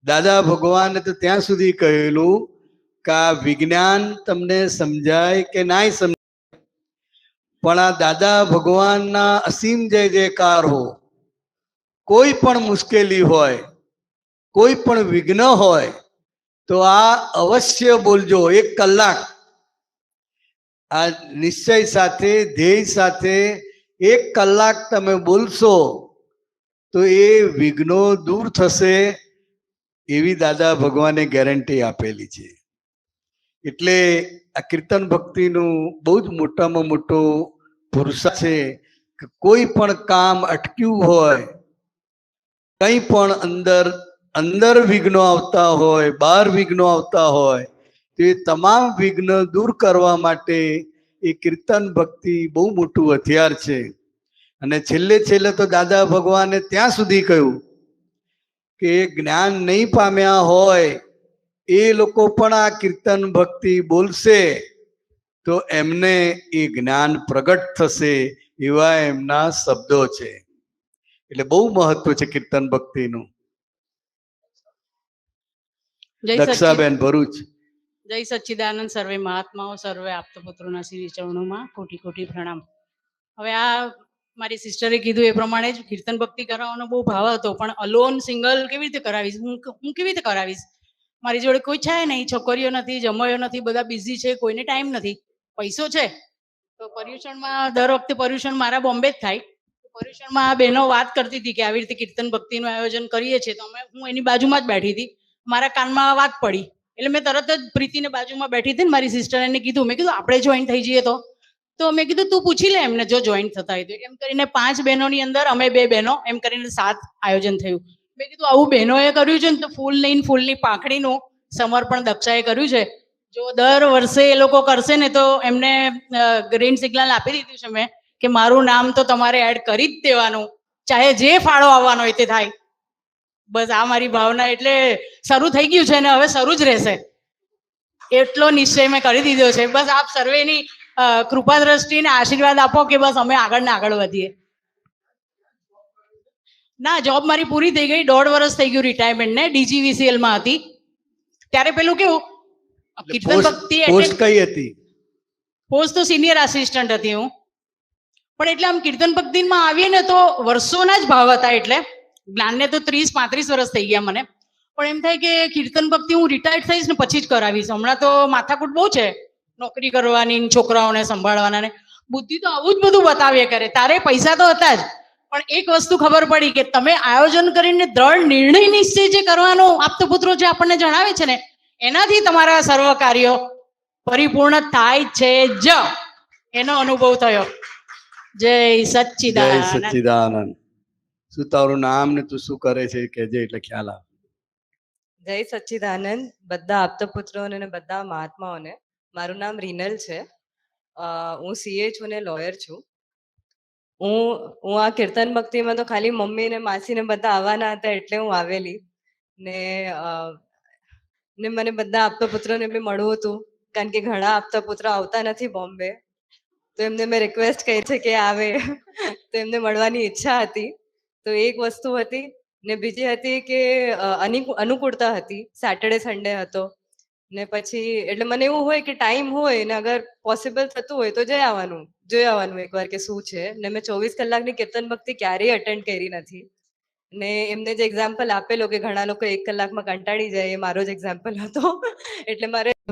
Speaker 2: દાદા ભગવાને તો ત્યાં સુધી કહેલું કે આ વિજ્ઞાન તમને સમજાય કે નાય સમજાય, પણ આ દાદા ભગવાનના અસીમ જય જયકાર હો. કોઈ પણ મુશ્કેલી હોય, કોઈ પણ વિઘ્ન હોય તો આ અવશ્ય બોલજો. 1 કલાક આ નિશ્ચય સાથે, ધ્યેય સાથે 1 કલાક તમે બોલશો તો એ વિઘ્નો દૂર થશે એવી દાદા ભગવાને ગેરંટી આપેલી છે. એટલે આ કીર્તન ભક્તિનું બહુ જ મોટામાં મોટો પુરુષાર્થ છે કે કોઈ પણ કામ અટક્યું હોય, કંઈ પણ અંદર વિઘ્નો આવતા હોય, બહાર વિઘ્નો આવતા હોય તો એ તમામ વિઘ્ન દૂર કરવા માટે એ કીર્તન ભક્તિ બહુ મોટું હથિયાર છે. અને છેલ્લે તો દાદા ભગવાને ત્યાં સુધી કહ્યું કે જ્ઞાન નહીં પામ્યા હોય એ લોકો પણ આ કીર્તન ભક્તિ બોલશે તો એમને એ જ્ઞાન પ્રગટ થશે, એવા એમના શબ્દો છે. એટલે બહુ મહત્વ છે કીર્તન ભક્તિનું. દક્ષાબેન ભરૂચ.
Speaker 12: જય સચ્ચિદાનંદ. સર્વે મહાત્માઓ, સર્વે આપતપુત્રોના શ્રી ચરણોમાં કોટી કોટી પ્રણામ. હવે આ મારી સિસ્ટરે કીધું એ પ્રમાણે જ કીર્તન ભક્તિ કરાવવાનો બહુ ભાવ હતો, પણ અલોન સિંગલ કેવી રીતે કરાવીશ? હું કેવી રીતે કરાવીશ? મારી જોડે કોઈ છે નહીં, છોકરીઓ નથી, જમાયો નથી, બધા બિઝી છે, કોઈને ટાઈમ નથી. પૈસો છે તો પર્યુષણમાં દર વખતે પર્યુષણ મારા બોમ્બે જ થાય. પર્યુષણમાં આ બહેનો વાત કરતી હતી કે આવી રીતે કીર્તન ભક્તિનું આયોજન કરીએ છીએ, તો હું એની બાજુમાં જ બેઠી હતી. મારા કાનમાં વાત પડી એટલે મેં તરત જ પ્રીતિને બાજુમાં બેઠી હતી ને મારી સિસ્ટર એને કીધું, મેં કીધું આપણે જોઈન થઈ જઈએ. તો મેં કીધું તું પૂછી લે એમને જો જોઈન થતા હોય તો. એમ કરીને 5 બહેનોની અંદર અમે 2 બહેનો, એમ કરીને 7 આયોજન થયું. મેં કીધું આવું બહેનોએ કર્યું છે ને તો ફૂલની પાંખડીનું સમર્પણ દક્ષાએ કર્યું છે. જો દર વર્ષે એ લોકો કરશે ને તો એમને ગ્રીન સિગ્નલ આપી દીધું છે મેં કે મારું નામ તો તમારે એડ કરી જ દેવાનું, ચાહે જે ફાળો આવવાનો હોય તે થાય. બસ આ મારી ભાવના. એટલે શરૂ થઈ ગયું છે ને હવે શરૂ જ રહેશે એટલો નિશ્ચય મેં કરી દીધો છે. બસ આપ સર્વેની કૃપા દ્રષ્ટિને આશીર્વાદ આપો કે બસ અમે આગળ ને આગળ વધીએ. ના, જોબ મારી પૂરી થઈ ગઈ. 1.5 વર્ષ થઈ ગયું રિટાયરમેન્ટ ને. DGVCL માં હતી ત્યારે. પેલું કેવું કીર્તન ભક્તિ
Speaker 2: પોસ્ટ કઈ હતી?
Speaker 12: પોસ્ટ તો સિનિયર આસિસ્ટન્ટ હતી હું. પણ એટલે આમ કીર્તન ભક્તિમાં આવીએ ને તો વર્ષોના જ ભાવ હતા. એટલે જ્ઞાનને તો 30-35 વર્ષ થઈ ગયા મને. પણ એમ થાય કે કીર્તન ભક્તિ હું રિટાયર્ડ થઈશ ને પછી જ કરાવીશ. હમણાં તો માથાકૂટ બહુ છે, નોકરી કરવાની, છોકરાઓને સંભાળવાના ને બુદ્ધિ તો આવું જ બધું બતાવ્યા કરે. તારે પૈસા તો હતા જ, પણ એક વસ્તુ ખબર પડી કે તમે આયોજન કરીને દ્રઢ નિર્ણય નિશ્ચય જે કરવાનો આપતપુત્રો જે આપણને જણાવે છે ને એનાથી તમારા સર્વ કાર્યો પરિપૂર્ણ થાય છે જ. એનો અનુભવ થયો. જય સચ્ચિદાનંદ.
Speaker 2: જય સચ્ચિદાનંદ. શું તારું નામ ને તું શું કરે છે કહેજે એટલે ખ્યાલ આવે.
Speaker 13: જય સચ્ચિદાનંદ બધા આપતપુત્રોને અને બધા મહાત્માઓને. મારું નામ રીનલ છે. હું CA છું ને લોયર છું. હું આ કીર્તન ભક્તિમાં તો ખાલી મમ્મી ને માસી ને બધા આવવાના હતા એટલે હું આવેલી. ને મને બધા આપતપુત્રોને બી મળવું હતું કારણ કે ઘણા આપતપુત્ર આવતા નથી બોમ્બે, તો એમને મેં રિક્વેસ્ટ કરી છે કે આવે. તો એમને મળવાની ઈચ્છા હતી. તો એક વસ્તુ હતી ને બીજી હતી કે અનુકૂળતા હતી. સેટરડે સન્ડે હતો ને પછી એટલે મને એવું હોય કે ટાઈમ હોય ને અગર પોસિબલ થતું હોય તો જોઈ આવવાનું એકવાર કે શું છે. ને મેં 24 કલાકની કીર્તન ભક્તિ ક્યારેય અટેન્ડ કરી નથી. ને એમને જે એક્ઝામ્પલ આપેલો કે ઘણા લોકો 1 કલાકમાં કંટાળી જાય, એ મારો જ એક્ઝામ્પલ હતો. એટલે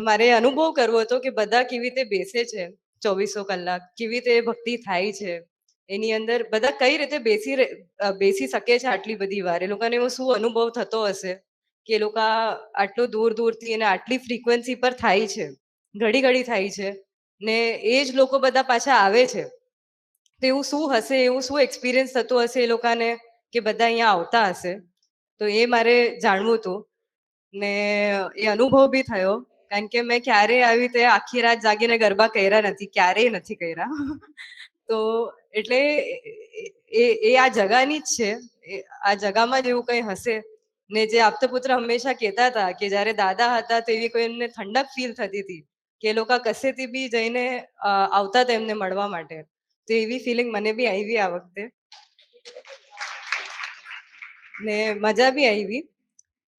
Speaker 13: મારે અનુભવ કરવો હતો કે બધા કેવી રીતે બેસે છે 2400 કલાક, કેવી રીતે ભક્તિ થાય છે એની અંદર, બધા કઈ રીતે બેસી શકે છે આટલી બધી વાર. એ લોકોને એવો શું અનુભવ થતો હશે કે એ લોકો આટલું દૂરથી અને આટલી ફ્રીક્વન્સી પર થાય છે, ઘડી થાય છે ને એ જ લોકો બધા પાછા આવે છે. તો એવું શું હશે, એવું શું એક્સપિરિયન્સ થતું હશે એ લોકોને કે બધા અહીંયા આવતા હશે. તો એ મારે જાણવું હતું ને એ અનુભવ બી થયો, કારણ કે મેં ક્યારેય આવી રીતે આખી રાત જાગીને ગરબા કર્યા નથી, ક્યારેય નથી કર્યા. તો એટલે એ આ જગાની જ છે, આ જગામાં જ એવું કંઈ હશે. ને જે આપતપુત્ર હંમેશા કહેતા હતા કે જ્યારે દાદા હતા તો એવી કોઈને ઠંડક ફીલ થતી હતી કે એ લોકો કશેથી બી જઈને આવતા હતા એમને મળવા માટે. તો એવી ફિલિંગ મને બી આવી આ વખતે ને મજા બી આવી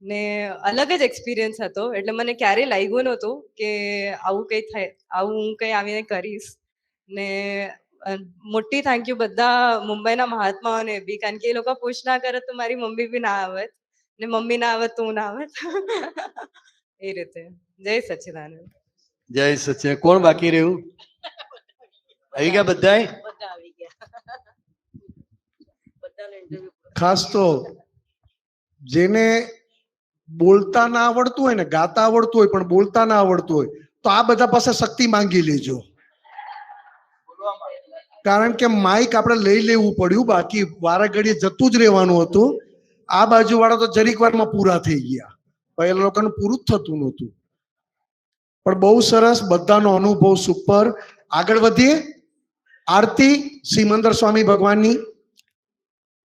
Speaker 13: ને અલગ જ એક્સપિરિયન્સ હતો. એટલે મને ક્યારેય લાગ્યું નહોતું કે આવું કંઈ થાય, આવું હું કંઈ આવીને કરીશ. ને મોટી થેન્ક યુ બધા મુંબઈના મહાત્માઓને બી, કારણ કે એ લોકો પુશ ના કરે તો મારી મમ્મી બી ના આવત ને મમ્મી ના આવત તો હું ના આવત. એ રીતે જય સચ્ચિદાનંદ.
Speaker 2: જય સચ્ચિદાનંદ. કોણ બાકી રહ્યું? આવી ગયા બધાય?
Speaker 11: બધા આવી ગયા. બધાને ઇન્ટરવ્યુ
Speaker 3: ખાસ તો જેને બોલતા ના આવડતું હોય ને, ગાતા આવડતું હોય પણ બોલતા ના આવડતું હોય, તો આ બધા પાસે શક્તિ માંગી લેજો. કારણ કે માઇક આપણે લઈ લેવું પડ્યું, બાકી વારા ઘડીએ જતું જ રહેવાનું હતું. આ બાજુ વાળા તો જરીક વારમાં પૂરા થઈ ગયા, પહેલા લોકોને પૂરું જ થતું નહોતું. પણ બહુ સરસ, બધાનો અનુભવ સુપર. આગળ વધીએ. આરતી સિમંદર સ્વામી ભગવાનની,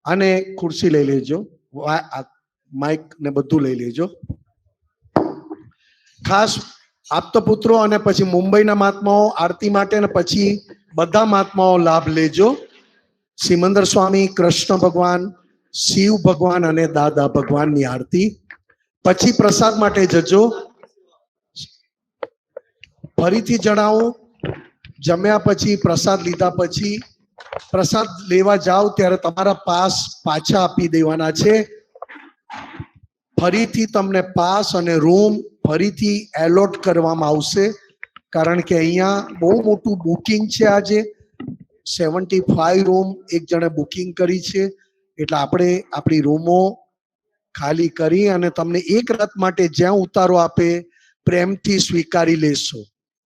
Speaker 3: અને ખુરશી લઈ લેજો, માઇક ને બધું લઈ લેજો. ખાસ આપતપુત્રો અને પછી મુંબઈના મહાત્માઓ આરતી માટે, અને પછી બધા મહાત્માઓ લાભ લેજો. સિમંદર સ્વામી, કૃષ્ણ ભગવાન, શિવ ભગવાન અને દાદા ભગવાનની આરતી. પછી પ્રસાદ માટે જજો. ફરીથી જણાવું, જમ્યા પછી પ્રસાદ લીધા પછી પ્રસાદ લેવા જાઓ ત્યારે તમારા પાસ પાછા આપી દેવાના છે. ફરીથી તમને પાસ અને રૂમ ફરીથી એલોટ કરવામાં આવશે, કારણ કે અહીંયા બહુ મોટું બુકિંગ છે. આજે 75 રૂમ એક જણે બુકિંગ કરી છે, એટલે આપણે આપણી રૂમો ખાલી કરી અને તમને એક રાત માટે જ્યાં ઉતારો આપે પ્રેમથી સ્વીકારી લેશો.